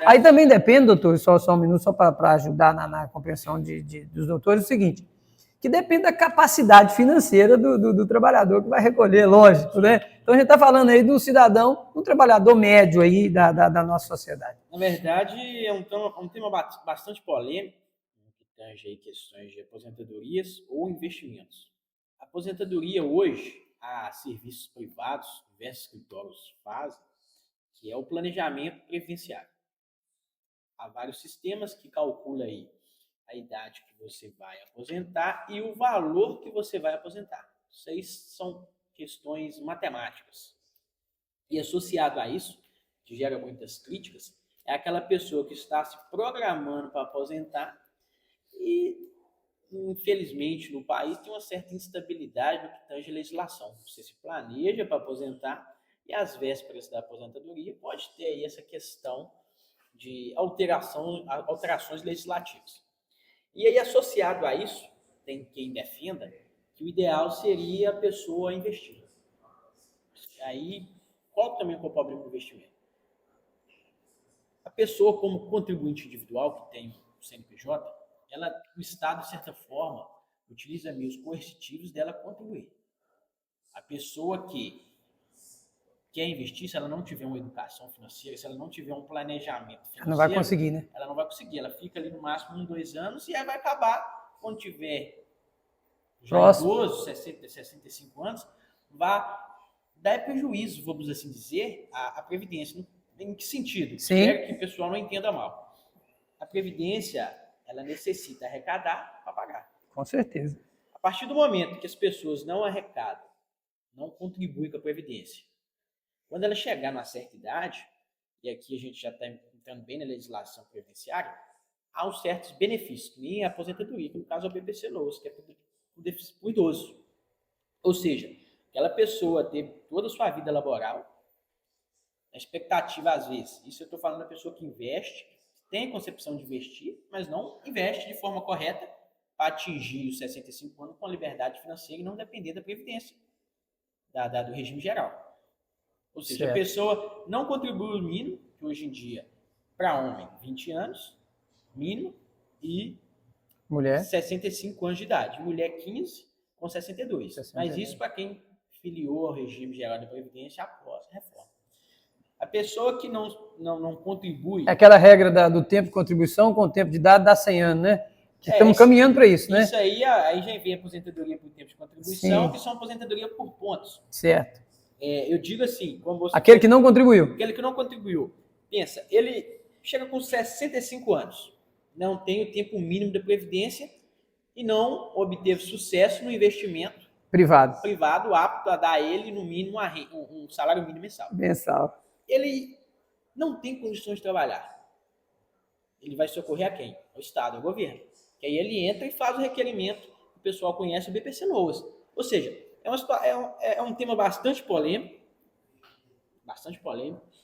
Aí também depende, doutor, só um minuto, só para ajudar na compreensão dos doutores, o seguinte, que depende da capacidade financeira do trabalhador que vai recolher, lógico, né? Então a gente está falando aí do cidadão, um trabalhador médio aí da nossa sociedade. Na verdade, é um tema bastante polêmico, que tange aí questões de aposentadorias ou investimentos. A aposentadoria hoje, há serviços privados, diversos escritórios fazem, que é o planejamento previdenciário. Há vários sistemas que calculam aí a idade que você vai aposentar e o valor que você vai aposentar. Isso aí são questões matemáticas. E associado a isso, que gera muitas críticas, é aquela pessoa que está se programando para aposentar e, infelizmente, no país tem uma certa instabilidade no que tange a legislação. Você se planeja para aposentar e, às vésperas da aposentadoria, pode ter aí essa questão de alterações legislativas. E aí, associado a isso, tem quem defenda que o ideal seria a pessoa investir. Aí, qual também é o problema do investimento? A pessoa, como contribuinte individual, que tem o CNPJ, o Estado, de certa forma, utiliza meios coercitivos dela contribuir. A pessoa que quer investir, se ela não tiver uma educação financeira, se ela não tiver um planejamento financeiro, Ela não vai conseguir, né? Ela não vai conseguir. Ela fica ali no máximo 1, 2 anos e aí vai acabar, quando tiver já idoso, 60, 65 anos, vai dar prejuízo, vamos assim dizer, à Previdência. Em que sentido? Sim. Espero que o pessoal não entenda mal. A Previdência, ela necessita arrecadar para pagar. Com certeza. A partir do momento que as pessoas não arrecadam, não contribuem com a Previdência, quando ela chegar numa certa idade, e aqui a gente já está entrando bem na legislação previdenciária, há uns certos benefícios, que nem a aposentadoria, que no caso é o BPC Loas, que é para o idoso. Ou seja, aquela pessoa teve toda a sua vida laboral, a expectativa às vezes, isso eu estou falando da pessoa que investe, tem a concepção de investir, mas não investe de forma correta para atingir os 65 anos com liberdade financeira e não depender da Previdência, do regime geral. Ou seja, certo. A pessoa não contribui o mínimo, que hoje em dia, para homem, 20 anos, mínimo, e mulher 65 anos de idade. Mulher, 15, com 62. 62. Mas isso para quem filiou ao regime geral da Previdência após a reforma. A pessoa que não contribui... É aquela regra do tempo de contribuição com o tempo de idade dá 100 anos, né? Que estamos caminhando para isso, né? Isso aí já vem a aposentadoria por tempo de contribuição, sim, que são aposentadoria por pontos. Certo. Eu digo assim... como você aquele que não contribuiu. Aquele que não contribuiu. Pensa, ele chega com 65 anos, não tem o tempo mínimo da Previdência e não obteve sucesso no investimento privado apto a dar a ele, no mínimo, um salário mínimo mensal. Ele não tem condições de trabalhar. Ele vai socorrer a quem? Ao Estado, ao governo. Que aí ele entra e faz o requerimento que o pessoal conhece, o BPC Loas. Ou seja, é um tema bastante polêmico,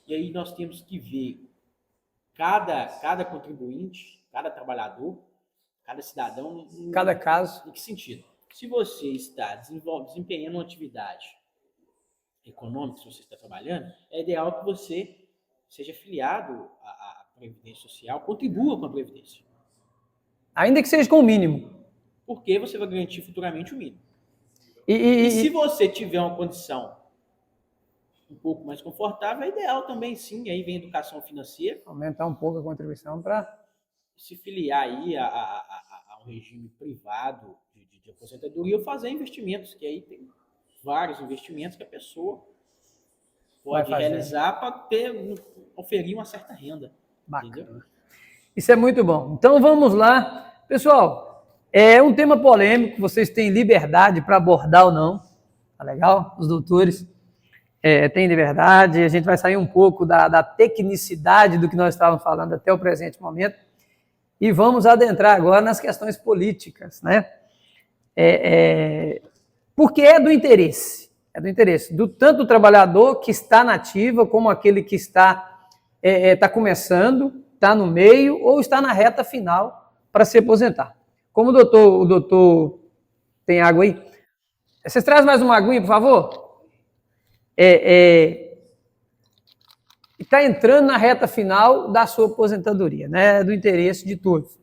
e aí nós temos que ver cada contribuinte, cada trabalhador, cada cidadão, cada caso. Em que sentido? Se você está desempenhando uma atividade econômica, se você está trabalhando, é ideal que você seja filiado à Previdência Social, contribua com a Previdência. Ainda que seja com o mínimo. Porque você vai garantir futuramente o mínimo. E se você tiver uma condição um pouco mais confortável, é ideal também, sim. Aí vem a educação financeira. Aumentar um pouco a contribuição para se filiar aí a um regime privado de aposentadoria ou fazer investimentos, que aí tem vários investimentos que a pessoa pode realizar para oferir uma certa renda. Bacana. Entendeu? Isso é muito bom. Então vamos lá. Pessoal, é um tema polêmico, vocês têm liberdade para abordar ou não. Tá legal? Os doutores têm liberdade, a gente vai sair um pouco da tecnicidade do que nós estávamos falando até o presente momento e vamos adentrar agora nas questões políticas, né? Porque é do interesse do tanto do trabalhador que está na ativa como aquele que está começando, está no meio ou está na reta final para se aposentar. Como o doutor tem água aí? Vocês trazem mais uma aguinha, por favor? Está entrando na reta final da sua aposentadoria, né? Do interesse de todos.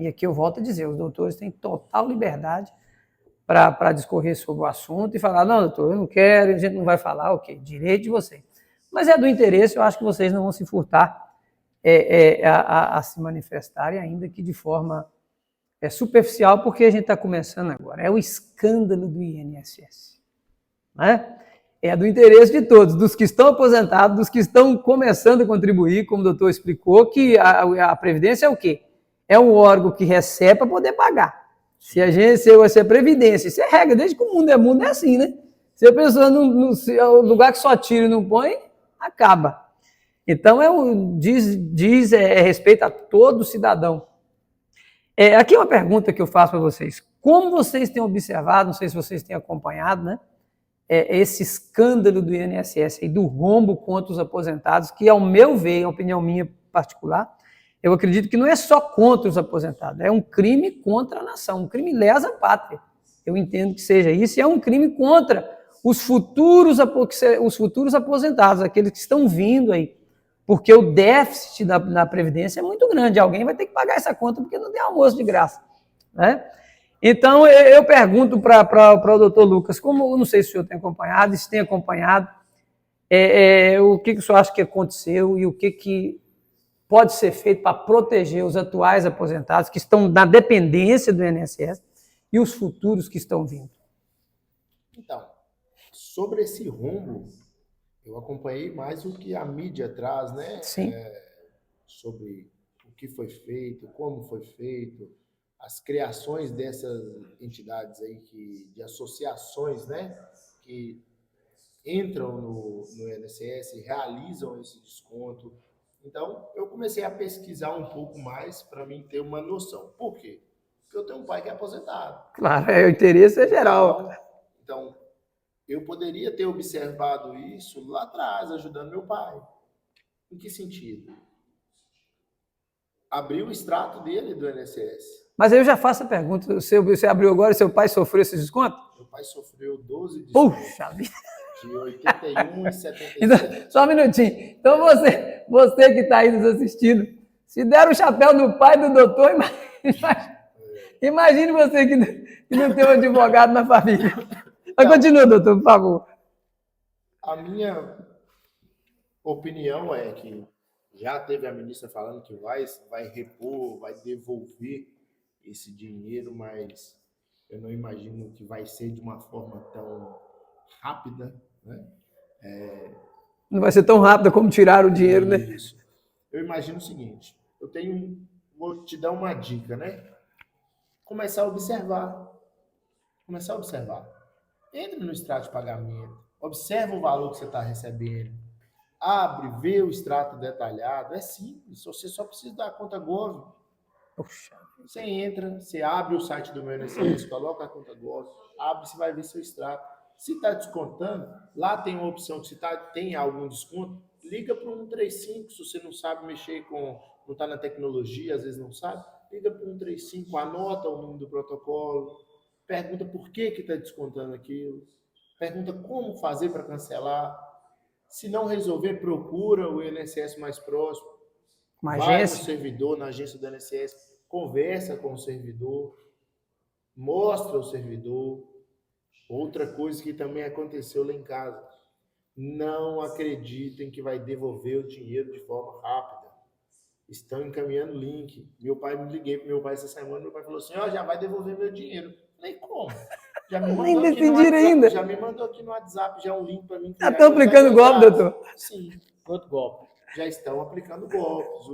E aqui eu volto a dizer, os doutores têm total liberdade para discorrer sobre o assunto e falar, não, doutor, eu não quero, a gente não vai falar, ok, direito de vocês. Mas é do interesse, eu acho que vocês não vão se furtar a se manifestarem, ainda que de forma é superficial porque a gente está começando agora. É o escândalo do INSS. Né? É do interesse de todos, dos que estão aposentados, dos que estão começando a contribuir, como o doutor explicou, que a Previdência é o quê? É um órgão que recebe para poder pagar. Se a Previdência, isso é regra, desde que o mundo é assim, né? Se a pessoa se é o lugar que só tira e não põe, acaba. Então, diz respeito a todo cidadão. Aqui é uma pergunta que eu faço para vocês. Como vocês têm observado, não sei se vocês têm acompanhado, né? Esse escândalo do INSS e do rombo contra os aposentados, que, ao meu ver, é uma opinião minha particular, eu acredito que não é só contra os aposentados, é um crime contra a nação, um crime lesa pátria. Eu entendo que seja isso, e é um crime contra os futuros aposentados, aqueles que estão vindo aí, porque o déficit da Previdência é muito grande, alguém vai ter que pagar essa conta porque não tem almoço de graça, né? Então, eu pergunto para o doutor Lucas, como eu não sei se o senhor tem acompanhado, se tem acompanhado, o que o senhor acha que aconteceu e o que pode ser feito para proteger os atuais aposentados que estão na dependência do INSS e os futuros que estão vindo? Então, sobre esse rombo, eu acompanhei mais o que a mídia traz, né? Sim. Sobre o que foi feito, como foi feito, as criações dessas entidades aí, de associações, né? Que entram no INSS, realizam esse desconto. Então, eu comecei a pesquisar um pouco mais para mim ter uma noção. Por quê? Porque eu tenho um pai que é aposentado. Claro, o interesse é geral. Então, eu poderia ter observado isso lá atrás, ajudando meu pai. Em que sentido? Abrir o extrato dele do INSS. Mas aí eu já faço a pergunta, você abriu agora e seu pai sofreu esse desconto? Meu pai sofreu 12 descontos. Puxa vida! De 81 e 77. Então, só um minutinho. Então, você que está aí nos assistindo, se der o chapéu no pai do doutor, imagine você que não tem um advogado na família. Mas continua, doutor, por favor. A minha opinião é que já teve a ministra falando que vai repor, vai devolver esse dinheiro, mas eu não imagino que vai ser de uma forma tão rápida, né? Não vai ser tão rápida como tirar o dinheiro, né? Isso. Eu imagino o seguinte, vou te dar uma dica, né? Começar a observar. Entre no extrato de pagamento, observa o valor que você está recebendo, abre, vê o extrato detalhado, é simples, você só precisa da conta Gov. Puxa. Você entra, você abre o site do meu INSS, coloca a conta Gov, abre, você vai ver seu extrato. Se está descontando, lá tem uma opção que se tem algum desconto, liga para o 135, se você não sabe mexer não está na tecnologia, às vezes não sabe, liga para o 135, anota o número do protocolo, pergunta por que está descontando aquilo, pergunta como fazer para cancelar. Se não resolver, procura o INSS mais próximo, vai no servidor, na agência do INSS, conversa com o servidor, mostra o servidor. Outra coisa que também aconteceu lá em casa, não acreditem que vai devolver o dinheiro de forma rápida. Estão encaminhando link. Liguei para meu pai essa semana, meu pai falou assim, já vai devolver meu dinheiro. Falei, como? Já me mandou Nem aqui no decidiram WhatsApp, ainda. já me mandou aqui no WhatsApp, já um link para mim. Já estão aplicando golpe, doutor? Sim. Quanto golpe? Já estão aplicando golpes.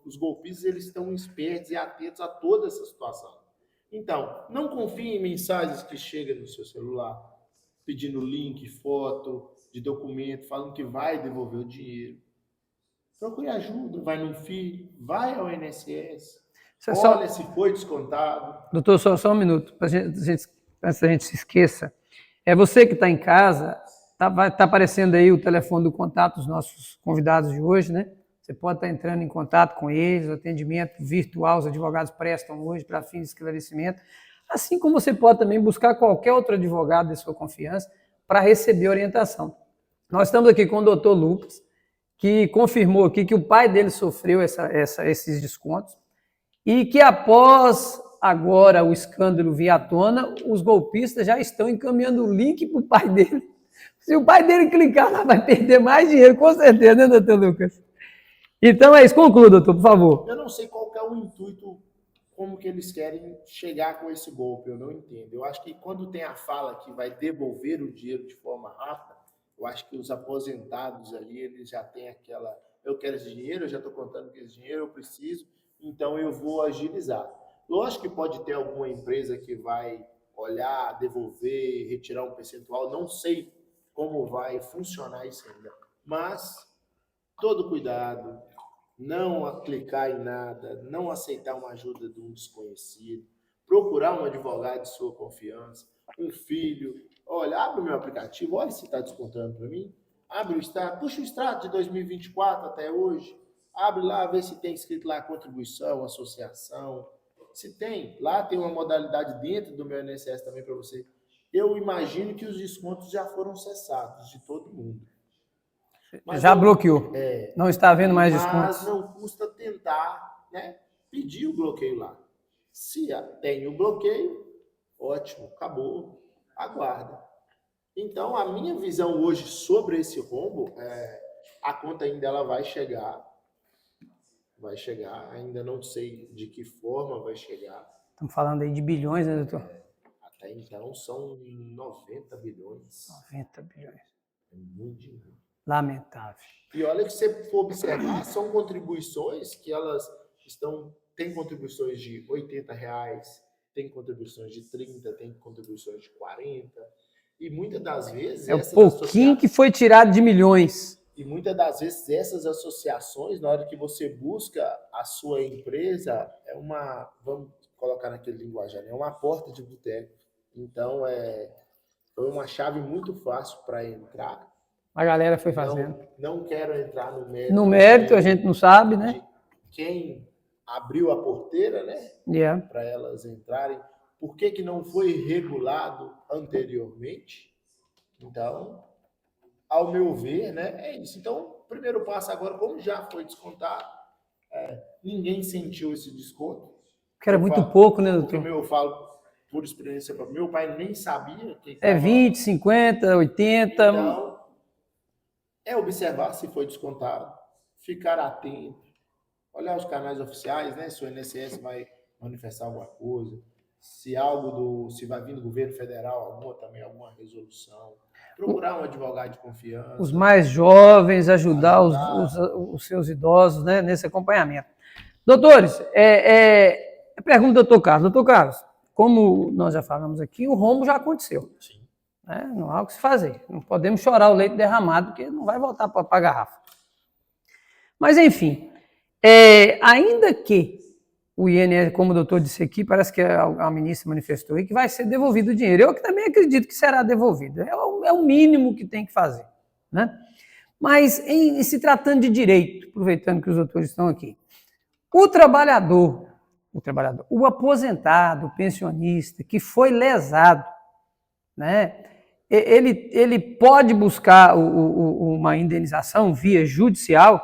Os golpistas, eles estão espertos e atentos a toda essa situação. Então, não confie em mensagens que chegam no seu celular, pedindo link, foto de documento, falando que vai devolver o dinheiro. Procure ajuda, vai no filho, vai ao INSS, olha se foi descontado. Doutor, só um minuto, antes da gente se esqueça. É você que está em casa, tá aparecendo aí o telefone do contato dos nossos convidados de hoje, né? Você pode estar entrando em contato com eles, o atendimento virtual, os advogados prestam hoje para fins de esclarecimento, assim como você pode também buscar qualquer outro advogado de sua confiança para receber orientação. Nós estamos aqui com o doutor Lucas, que confirmou aqui que o pai dele sofreu esses descontos e que após agora o escândalo vir à tona, os golpistas já estão encaminhando o link para o pai dele. Se o pai dele clicar lá, vai perder mais dinheiro, com certeza, né, doutor Lucas? Então é isso, conclua, doutor, por favor. Eu não sei qual que é o intuito como que eles querem chegar com esse golpe, eu não entendo. Eu acho que quando tem a fala que vai devolver o dinheiro de forma rápida, eu acho que os aposentados ali, eles já têm aquela, eu quero esse dinheiro, eu já estou contando com esse dinheiro, eu preciso, então eu vou agilizar. Lógico que pode ter alguma empresa que vai olhar, devolver, retirar um percentual, não sei como vai funcionar isso ainda, mas todo cuidado, não clicar em nada, não aceitar uma ajuda de um desconhecido, procurar um advogado de sua confiança, um filho. Olha, abre o meu aplicativo, olha se está descontando para mim. Abre o extrato, puxa o extrato de 2024 até hoje. Abre lá, vê se tem escrito lá contribuição, associação. Se tem, lá tem uma modalidade dentro do meu INSS também para você. Eu imagino que os descontos já foram cessados de todo mundo. Mas Já bloqueou. Não está havendo mais descontos. Mas não custa tentar, né, pedir o bloqueio lá. Se tem o bloqueio, ótimo, acabou, aguarda. Então, a minha visão hoje sobre esse rombo, a conta ainda ela vai chegar, ainda não sei de que forma vai chegar. Estamos falando aí de bilhões, né, doutor? Até então são 90 bilhões. 90 bilhões. É muito dinheiro. Lamentável. E olha que se você for observar, são contribuições que elas tem contribuições de R$80, tem contribuições de 30, tem contribuições de 40, e muitas das vezes É o pouquinho que foi tirado de milhões. E muitas das vezes essas associações, na hora que você busca a sua empresa, vamos colocar naquele linguajar, é uma porta de boteco. Então, foi uma chave muito fácil para entrar. A galera foi fazendo. Não quero entrar no mérito. No mérito, a gente não sabe, né? De quem abriu a porteira, né? Yeah. Para elas entrarem. Por que não foi regulado anteriormente? Então, ao meu ver, né? É isso. Então, o primeiro passo agora, como já foi descontado, ninguém sentiu esse desconto. Que era muito pouco, né, doutor? Porque eu falo por experiência, meu pai nem sabia que 20, 50, 80. Então, observar se foi descontado, ficar atento, olhar os canais oficiais, né? Se o INSS vai manifestar alguma coisa, se vai vir do governo federal alguma resolução, procurar um advogado de confiança. Os mais jovens, ajudar os seus idosos, né, nesse acompanhamento. Doutores, pergunta do doutor Carlos. Doutor Carlos, como nós já falamos aqui, o rombo já aconteceu. Sim. Né? Não há o que se fazer. Não podemos chorar o leite derramado, porque não vai voltar para a garrafa. Mas, enfim, ainda que o INSS, como o doutor disse aqui, parece que a ministra manifestou aí, que vai ser devolvido o dinheiro. Eu que também acredito que será devolvido. É o mínimo que tem que fazer. Né? Mas, em se tratando de direito, aproveitando que os doutores estão aqui, o trabalhador, o aposentado, o pensionista, que foi lesado, né? Ele pode buscar uma indenização via judicial,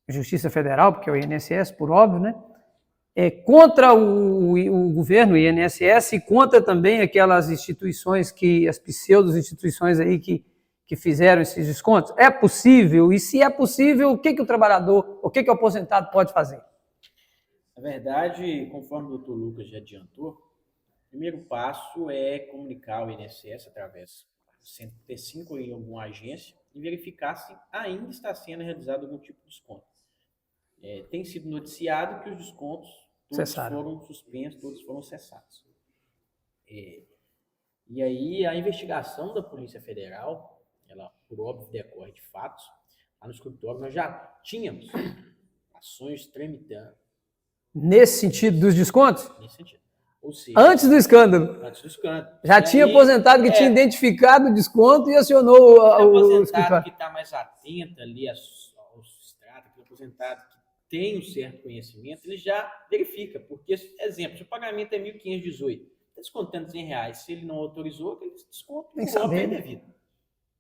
Justiça Federal, porque é o INSS, por óbvio, né? Contra o governo, o INSS, e contra também aquelas instituições as pseudo-instituições aí que fizeram esses descontos. É possível? E se é possível, o que o trabalhador, o que o aposentado pode fazer? Na verdade, conforme o doutor Lucas já adiantou, o primeiro passo é comunicar ao INSS através do 105 ou em alguma agência e verificar se ainda está sendo realizado algum tipo de desconto. Tem sido noticiado que os descontos todos foram suspensos, todos foram cessados. E aí a investigação da Polícia Federal, ela por óbvio decorre de fatos, lá no escritório nós já tínhamos ações tramitando. Nesse sentido dos descontos? Nesse sentido. Ou seja, antes do escândalo. Já tinha aposentado que tinha identificado o desconto e acionou o escritório. Que está mais atento ali aos extratos, aquele aposentado que tem um certo conhecimento, ele já verifica. Porque, exemplo, se o pagamento é R$ 1.518, está descontando R$100. Se ele não autorizou, aquele desconto é devido.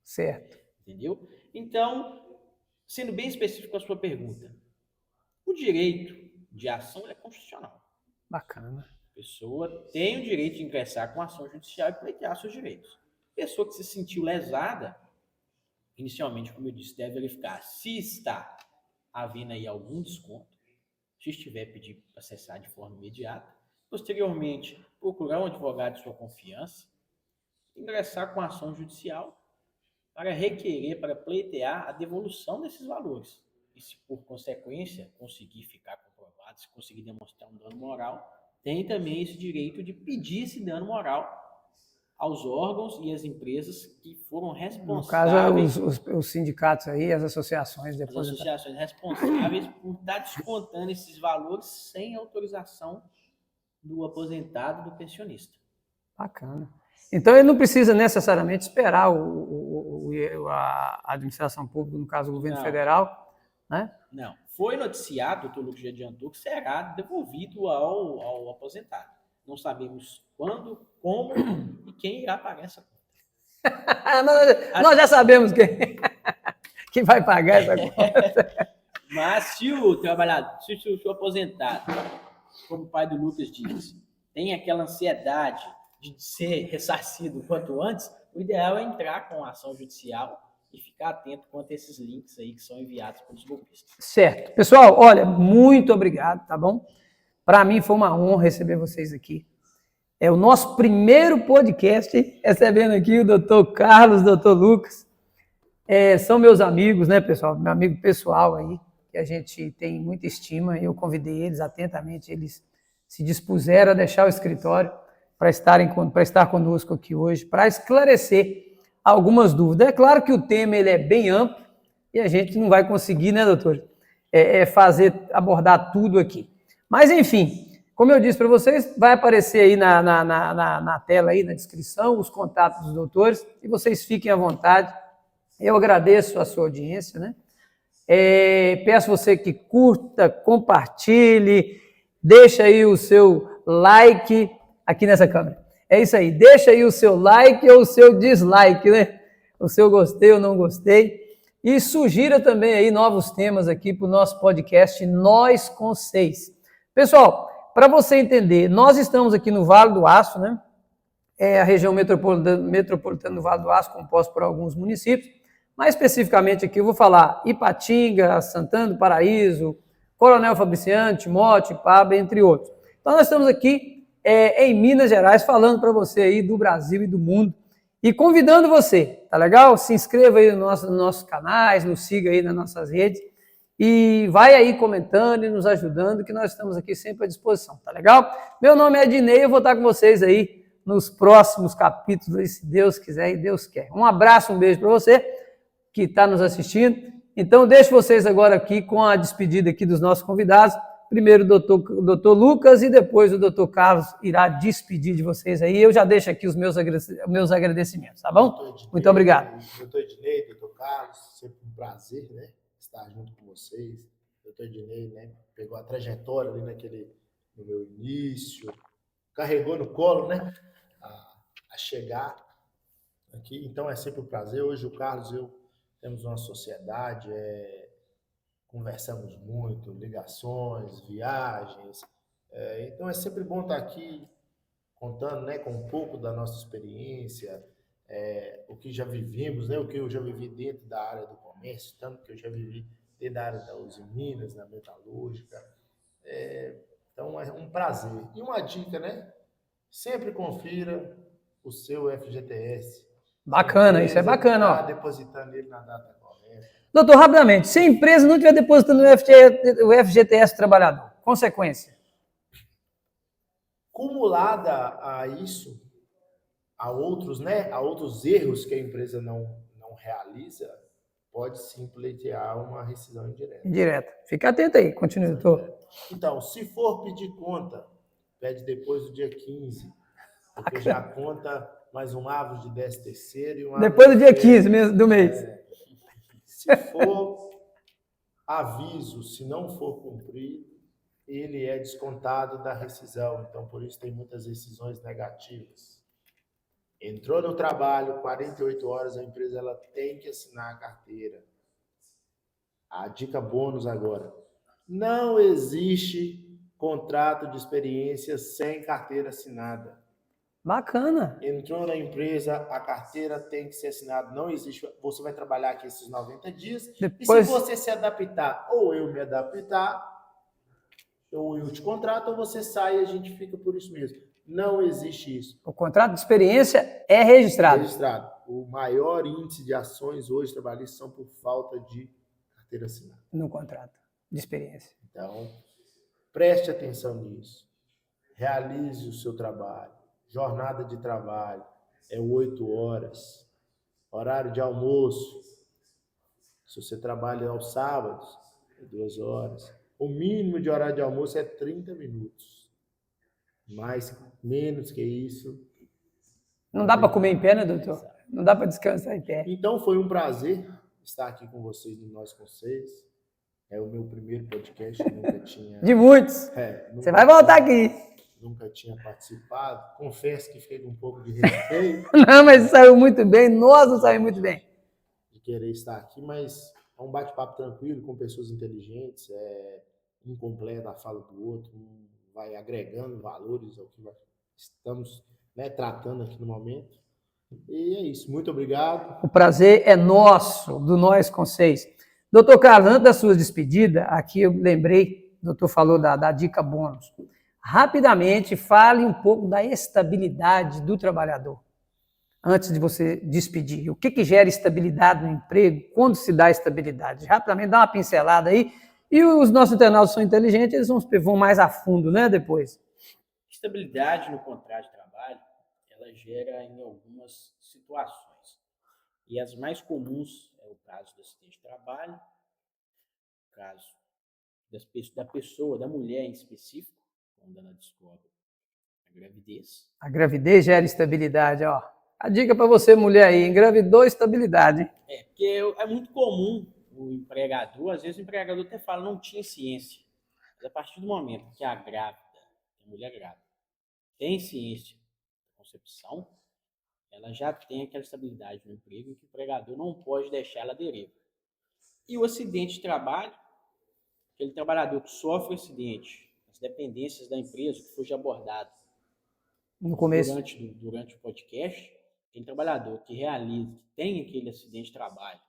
Certo. Entendeu? Então, sendo bem específico com a sua pergunta, o direito de ação é constitucional. Bacana. A pessoa tem o direito de ingressar com ação judicial e pleitear seus direitos. A pessoa que se sentiu lesada, inicialmente, como eu disse, deve verificar se está havendo aí algum desconto. Se estiver, pedir para acessar de forma imediata. Posteriormente, procurar um advogado de sua confiança, ingressar com ação judicial para requerer, para pleitear a devolução desses valores. E se, por consequência, conseguir ficar comprovado, se conseguir demonstrar um dano moral, tem também esse direito de pedir esse dano moral aos órgãos e às empresas que foram responsáveis. No caso, os sindicatos aí, as associações As depois. associações responsáveis por estar descontando esses valores sem autorização do aposentado, do pensionista. Bacana. Então, ele não precisa necessariamente esperar a administração pública, no caso, o governo federal, né? Não. Foi noticiado, o doutor Lucas já adiantou, que será devolvido ao aposentado. Não sabemos quando, como e quem irá pagar essa conta. Nós já sabemos quem vai pagar essa conta. Mas se o trabalhador, se o aposentado, como o pai do Lucas disse, tem aquela ansiedade de ser ressarcido quanto antes, o ideal é entrar com a ação judicial e ficar atento quanto a esses links aí que são enviados pelos golpistas. Certo. Pessoal, olha, muito obrigado, tá bom? Para mim foi uma honra receber vocês aqui. É o nosso primeiro podcast, recebendo aqui o doutor Carlos, doutor Lucas. São meus amigos, né, pessoal? Meu amigo pessoal aí, que a gente tem muita estima. Eu convidei eles atentamente, eles se dispuseram a deixar o escritório para estar conosco aqui hoje, para esclarecer algumas dúvidas. É claro que o tema ele é bem amplo e a gente não vai conseguir, né, doutor, abordar tudo aqui. Mas, enfim, como eu disse para vocês, vai aparecer aí na tela, aí, na descrição, os contatos dos doutores, e vocês fiquem à vontade. Eu agradeço a sua audiência, né? Peço você que curta, compartilhe, deixa aí o seu like aqui nessa câmera. É isso aí, deixa aí o seu like ou o seu dislike, né? O seu gostei ou não gostei. E sugira também aí novos temas aqui para o nosso podcast Nós com 6. Pessoal, para você entender, nós estamos aqui no Vale do Aço, né? É a região metropolitana do Vale do Aço, composta por alguns municípios. Mais especificamente aqui eu vou falar Ipatinga, Santana do Paraíso, Coronel Fabriciano, Timóteo, Ipaba, entre outros. Então nós estamos aqui em Minas Gerais, falando para você aí do Brasil e do mundo e convidando você, tá legal? Se inscreva aí nos nossos canais, nos siga aí nas nossas redes e vai aí comentando e nos ajudando, que nós estamos aqui sempre à disposição, tá legal? Meu nome é Ednei, eu vou estar com vocês aí nos próximos capítulos, se Deus quiser e Deus quer. Um abraço, um beijo para você que está nos assistindo. Então, deixo vocês agora aqui com a despedida aqui dos nossos convidados. Primeiro o doutor Lucas e depois o doutor Carlos irá despedir de vocês aí. Eu já deixo aqui os meus agradecimentos, tá bom? Muito obrigado. Doutor Ednei, doutor Carlos, sempre um prazer, né, estar junto com vocês. Doutor Ednei, né, pegou a trajetória ali no meu início, carregou no colo, né, a chegar aqui. Então é sempre um prazer. Hoje o Carlos e eu temos uma sociedade, conversamos muito, ligações, viagens. Então é sempre bom estar aqui contando, né, com um pouco da nossa experiência, o que já vivimos, né, o que eu já vivi dentro da área do comércio, tanto que eu já vivi dentro da área da Uzi Minas, na metalúrgica. Então é um prazer. E uma dica, né? Sempre confira o seu FGTS. Bacana, isso é bacana. Ó. Depositando ele na data correta. Doutor, rapidamente, se a empresa não estiver depositando o FGTS do trabalhador, consequência? Cumulada a isso, a outros, né, a outros erros que a empresa não realiza, pode sim pleitear uma rescisão indireta. Indireta. Fica atento aí, continue, doutor. Então, se for pedir conta, pede depois do dia 15, porque já conta mais um árvore de 13º e um depois do dia 15 do mês. Se for aviso, se não for cumprido, ele é descontado da rescisão. Então, por isso tem muitas rescisões negativas. Entrou no trabalho, 48 horas, a empresa ela tem que assinar a carteira. A dica bônus agora. Não existe contrato de experiência sem carteira assinada. Bacana. Entrou na empresa, a carteira tem que ser assinada. Não existe. Você vai trabalhar aqui esses 90 dias. Depois... E se você se adaptar ou eu me adaptar, ou eu te contrato ou você sai e a gente fica por isso mesmo. Não existe isso. O contrato de experiência é registrado. Registrado. O maior índice de ações hoje trabalhistas são por falta de carteira assinada. No contrato de experiência. Então, preste atenção nisso. Realize o seu trabalho. Jornada de trabalho é 8 horas. Horário de almoço. Se você trabalha aos sábados, é 2 horas. O mínimo de horário de almoço é 30 minutos. Menos que isso. Não dá para comer em pé, né, doutor? Não dá para descansar em pé. Então, foi um prazer estar aqui com vocês no Nós Conselhos. É o meu primeiro podcast, nunca tinha... De muitos. Você vai voltar aqui. Nunca tinha participado. Confesso que fiquei com um pouco de receio. Não, mas saiu muito bem. Nós não saímos muito bem. De querer estar aqui, mas é um bate-papo tranquilo, com pessoas inteligentes. Um completa a fala do outro, um vai agregando valores ao que estamos tratando aqui no momento. E é isso. Muito obrigado. O prazer é nosso, do Nós Conselhos. Doutor Carlos, antes da sua despedida, aqui eu lembrei, o doutor falou da dica bônus. Rapidamente, fale um pouco da estabilidade do trabalhador, antes de você despedir. O que gera estabilidade no emprego? Quando se dá estabilidade? Rapidamente, dá uma pincelada aí. E os nossos internautas são inteligentes, eles vão mais a fundo, né, depois. Estabilidade no contrato de trabalho, ela gera em algumas situações. E as mais comuns é o caso do acidente de trabalho, o caso da pessoa, da mulher em específico, quando ela descobre a gravidez. A gravidez gera estabilidade, ó. A dica para você, mulher aí, engravidou, estabilidade. Porque é muito comum o empregador, às vezes o empregador até fala, não tinha ciência. Mas a partir do momento que a mulher grávida, tem ciência da concepção, ela já tem aquela estabilidade no emprego em que o empregador não pode deixar ela deriva. E o acidente de trabalho, aquele trabalhador que sofre o acidente, as dependências da empresa, que foi já abordado no começo durante o podcast, aquele trabalhador que tem aquele acidente de trabalho,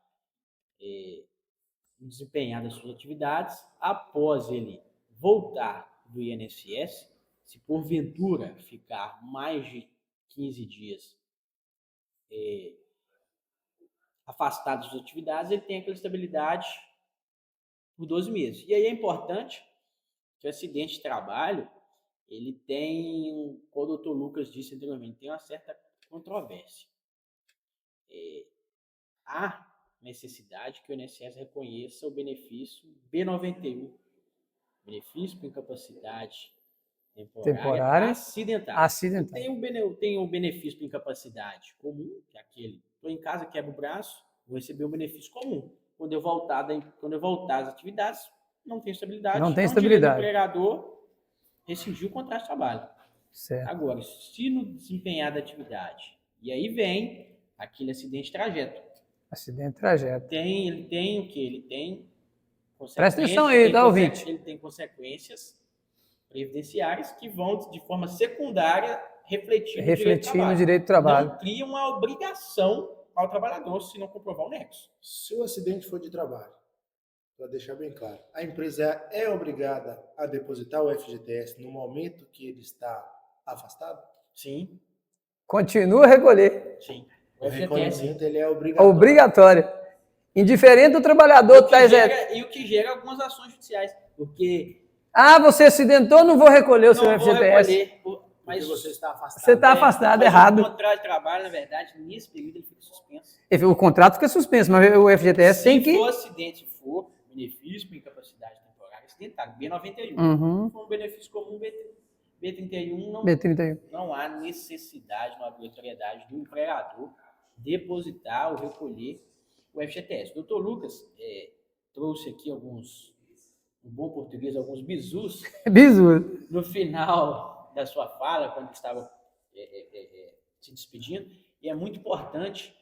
desempenhar as suas atividades, após ele voltar do INSS, se porventura ficar mais de 15 dias afastado das atividades, ele tem aquela estabilidade por 12 meses. E aí é importante que o acidente de trabalho, ele tem, como o doutor Lucas disse anteriormente, tem uma certa controvérsia. Há necessidade que o INSS reconheça o benefício B91, benefício por incapacidade temporária acidental. Tem o benefício por incapacidade comum, que é aquele, estou em casa, quebro o braço, vou receber um benefício comum. Quando eu voltar às atividades, não tem estabilidade. Não tem estabilidade. O empregador rescindiu o contrato de trabalho. Certo. Agora, se no desempenhar da atividade, e aí vem aquele acidente de trajeto. Acidente de trajeto. Ele tem o quê? Ele tem consequências. Presta atenção aí, tá, ouvinte? Ele tem consequências previdenciárias que vão, de forma secundária, refletir no direito do trabalho. Não cria uma obrigação ao trabalhador se não comprovar o nexo. Se o acidente for de trabalho, para deixar bem claro, a empresa é obrigada a depositar o FGTS no momento que ele está afastado? Sim. Continua a recolher. Sim. O recolhimento ele é obrigatório. Indiferente do trabalhador está isento. E o que gera algumas ações judiciais. Porque... você acidentou, não vou recolher o seu FGTS. Mas você está afastado. Você está afastado, errado. O contrato de trabalho, na verdade, nesse período ele fica suspenso. O contrato fica suspenso, mas o FGTS tem que... Se for acidente, for benefício por incapacidade temporária acidentária, B91. Se for um benefício comum, B31, não há necessidade, não há obrigatoriedade do empregador depositar ou recolher o FGTS. O doutor Lucas trouxe aqui alguns, em bom português, alguns bizus. No final da sua fala, quando estava se despedindo, e é muito importante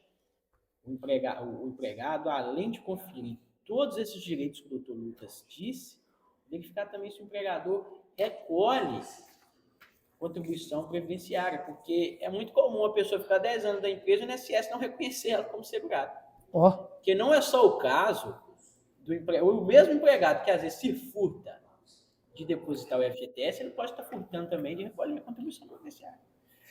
o empregado, além de conferir todos esses direitos que o doutor Lucas disse, verificar também se o empregador recolhe contribuição previdenciária, porque é muito comum a pessoa ficar 10 anos da empresa e o INSS não reconhecer ela como segurado. Porque não é só o caso do o mesmo empregado que às vezes se furta de depositar o FGTS, ele pode estar furtando também de recolher a contribuição previdenciária.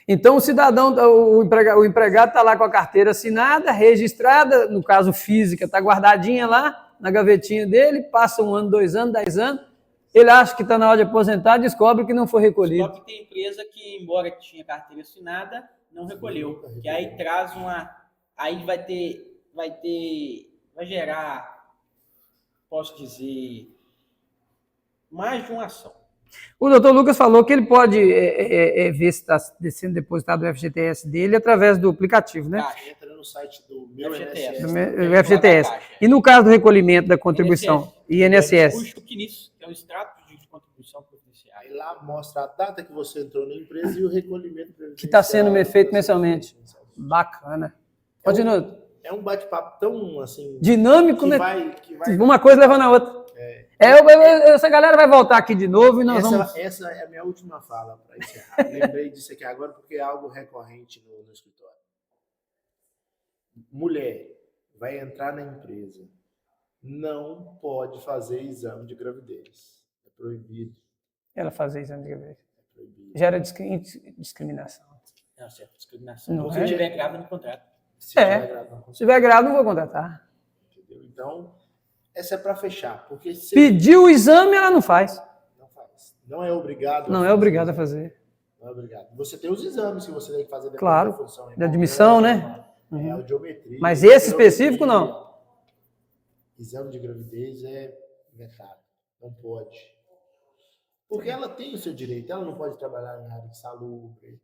Então, o cidadão, o empregado está lá com a carteira assinada, registrada, no caso física, está guardadinha lá na gavetinha dele, passa 1 ano, 2 anos, 10 anos, ele acha que está na hora de aposentar, descobre que não foi recolhido. Só que tem empresa que, embora tinha carteira assinada, não recolheu. Que aí traz aí vai gerar, posso dizer, mais de uma ação. O doutor Lucas falou que ele pode ver se está sendo depositado o FGTS dele através do aplicativo, né? Entra no site do meu FGTS. INSS. FGTS. E no caso do recolhimento da contribuição, INSS. Puxa o CNIS, que é o extrato de contribuição previdenciária. Aí lá mostra a data que você entrou na empresa e o recolhimento previdenciário. Que está sendo feito mensalmente. Bacana. Continua. É um bate-papo tão, assim... Dinâmico, que né? vai... Uma coisa levando a outra. Essa galera vai voltar aqui de novo e nós vamos... Essa é a minha última fala para encerrar. Lembrei disso aqui agora porque é algo recorrente no escritório. Mulher vai entrar na empresa, não pode fazer exame de gravidez. É proibido. Ela fazer exame de gravidez. É proibido. Gera discriminação. Não, certo, discriminação. Não Se tiver grávida no contrato. Se tiver grávida, não Se tiver grávida, não vou contratar. entendeu? Então, essa é para fechar. Porque se Pediu o exame, ela não faz. não faz. Não é obrigado. Não é obrigado a fazer. Não é obrigado. Você tem os exames que você tem que fazer depois Claro, da função. da admissão, né? É a audiometria. Mas esse específico, não. Exame de gravidez é vetado. Não pode. Porque ela tem o seu direito. Ela não pode trabalhar em área insalubre.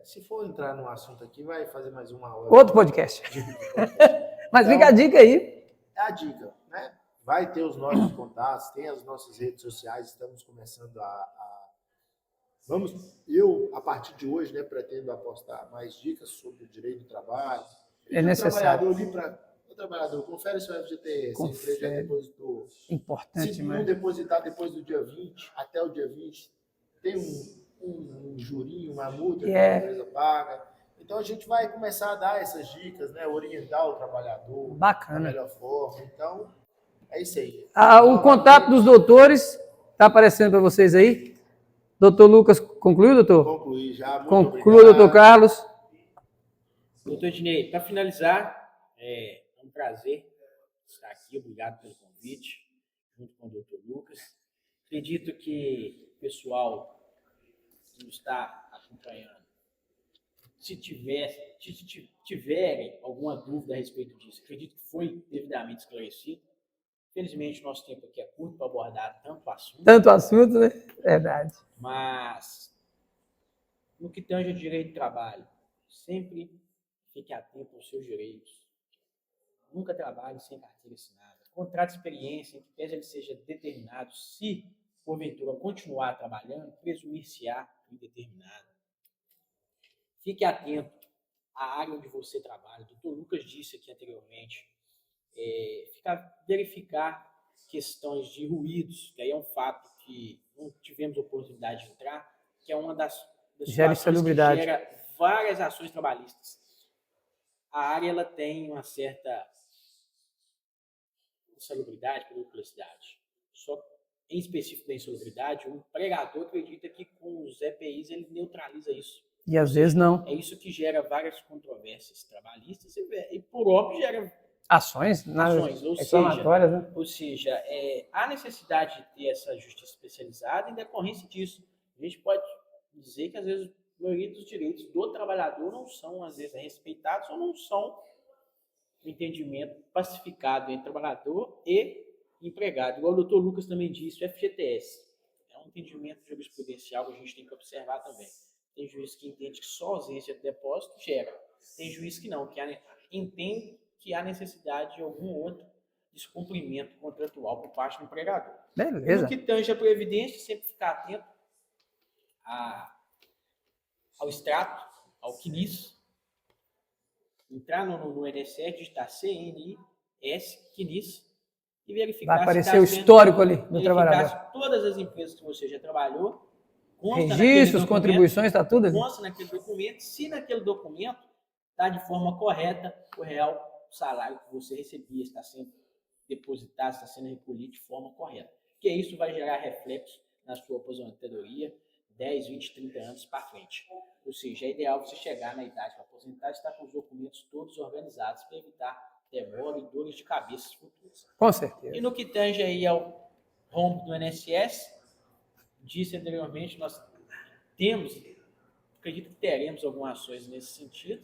Se for entrar no assunto aqui, vai fazer mais uma hora. Outro podcast. Mas fica a dica aí. É a dica, né? Vai ter os nossos contatos, tem as nossas redes sociais, estamos começando eu, a partir de hoje, né, pretendo apostar mais dicas sobre o direito do trabalho. É necessário. O trabalhador, confere seu FGTS, Confere. a empresa já depositou. Importante, Se não depositar depois do dia 20, até o dia 20, tem um jurinho, uma multa que a empresa paga. Então a gente vai começar a dar essas dicas, né? Orientar o trabalhador Bacana. da melhor forma. Então, é isso aí. O contato dos doutores está aparecendo para vocês aí. Doutor Lucas, concluiu, doutor? Concluí já. Muito Conclua, obrigado. doutor Carlos. Doutor Ednei, para finalizar, é um prazer estar aqui. Obrigado pelo convite, junto com o doutor Lucas. Acredito que o pessoal que nos está acompanhando, se tiverem alguma dúvida a respeito disso, acredito que foi devidamente esclarecido. Infelizmente, nosso tempo aqui é curto para abordar tanto assunto, né? Verdade. Mas, no que tange ao direito do trabalho, sempre fique atento aos seus direitos. Nunca trabalhe sem carteira assinada. Contrate experiência, em que pese ele seja determinado, se porventura continuar trabalhando, presumir-se-á indeterminado. Fique atento à área onde você trabalha. O doutor Lucas disse aqui anteriormente, verificar questões de ruídos, que aí é um fato que não tivemos oportunidade de entrar, que é uma das Gera insalubridade. que gera várias ações trabalhistas. A área ela tem uma certa insalubridade, periculosidade. Só em específico da insalubridade, o empregador acredita que com os EPIs ele neutraliza isso. E às vezes não. É isso que gera várias controvérsias trabalhistas e por óbvio, gera ações, reclamatórias, né? Ou seja, há necessidade de ter essa justiça especializada em decorrência disso. A gente pode dizer que, às vezes, a maioria dos direitos do trabalhador não são, às vezes, respeitados ou não são o entendimento pacificado entre trabalhador e empregado. Igual o doutor Lucas também disse, o FGTS é um entendimento jurisprudencial que a gente tem que observar também. Tem juiz que entende que só ausência de depósito gera. Tem juiz que não, que entende que há necessidade de algum outro descumprimento contratual por parte do empregador. Beleza. No que tange a previdência, sempre ficar atento ao extrato, ao CNIS, entrar no INSS, digitar CNIS, CNIS, e verificar vai aparecer o histórico ali do trabalhador. Se todas as empresas que você já trabalhou, registros, contribuições, está tudo ali. Consta naquele documento, se naquele documento está de forma correta o real salário que você recebia, está sendo depositado, está sendo recolhido de forma correta. porque isso vai gerar reflexo na sua aposentadoria 10, 20, 30 anos para frente. Ou seja, é ideal você chegar na idade para aposentar e estar com os documentos todos organizados para evitar demora e dores de cabeça futuras. Com certeza. E no que tange aí ao rombo do INSS, disse anteriormente, nós acredito que teremos algumas ações nesse sentido.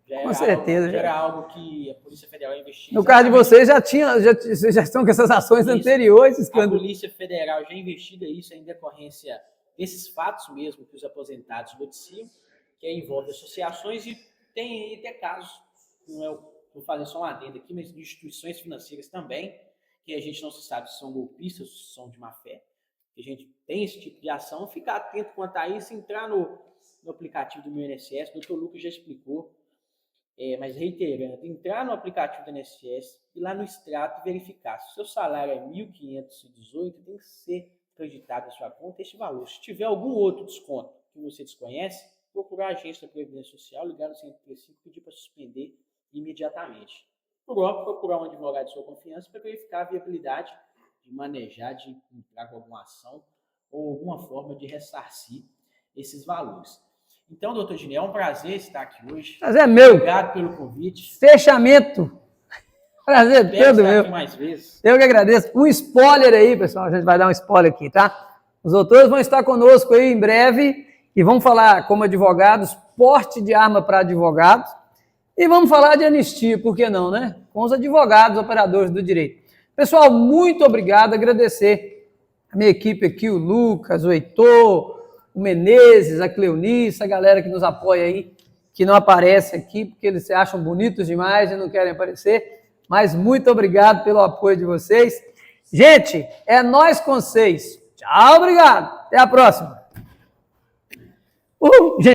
Com certeza. Já era algo que a Polícia Federal investiga. No caso de vocês, vocês já estão com essas ações anteriores. A Polícia Federal já investiga isso em decorrência desses fatos mesmo que os aposentados noticiam, que envolve associações e tem até casos, vou fazer só uma adenda aqui, mas de instituições financeiras também, que a gente não se sabe se são golpistas ou se são de má fé. A gente tem esse tipo de ação, ficar atento quanto a isso, entrar no aplicativo do meu INSS, o doutor Lucas já explicou, mas reiterando, entrar no aplicativo do INSS e lá no extrato verificar se o seu salário é R$ 1.518, tem que ser acreditado na sua conta esse valor. Se tiver algum outro desconto que você desconhece, procurar a agência da Previdência Social, ligar no 135 e pedir para suspender imediatamente. Procurar um advogado de sua confiança para verificar a viabilidade de manejar, de entrar com alguma ação ou alguma forma de ressarcir esses valores. Então, doutor Dinei, é um prazer estar aqui hoje. Prazer é meu. Obrigado pelo convite. Fechamento. Prazer todo meu. Mais vezes. Eu que agradeço. Um spoiler aí, pessoal. A gente vai dar um spoiler aqui, tá? Os doutores vão estar conosco aí em breve e vamos falar como advogados, porte de arma para advogados. E vamos falar de anistia, por que não, né? Com os advogados, operadores do direito. Pessoal, muito obrigado. Agradecer a minha equipe aqui, o Lucas, o Heitor, o Menezes, a Cleonice, a galera que nos apoia aí, que não aparece aqui porque eles se acham bonitos demais e não querem aparecer. Mas muito obrigado pelo apoio de vocês. Gente, é nós com vocês. Tchau, obrigado. Até a próxima. Gente.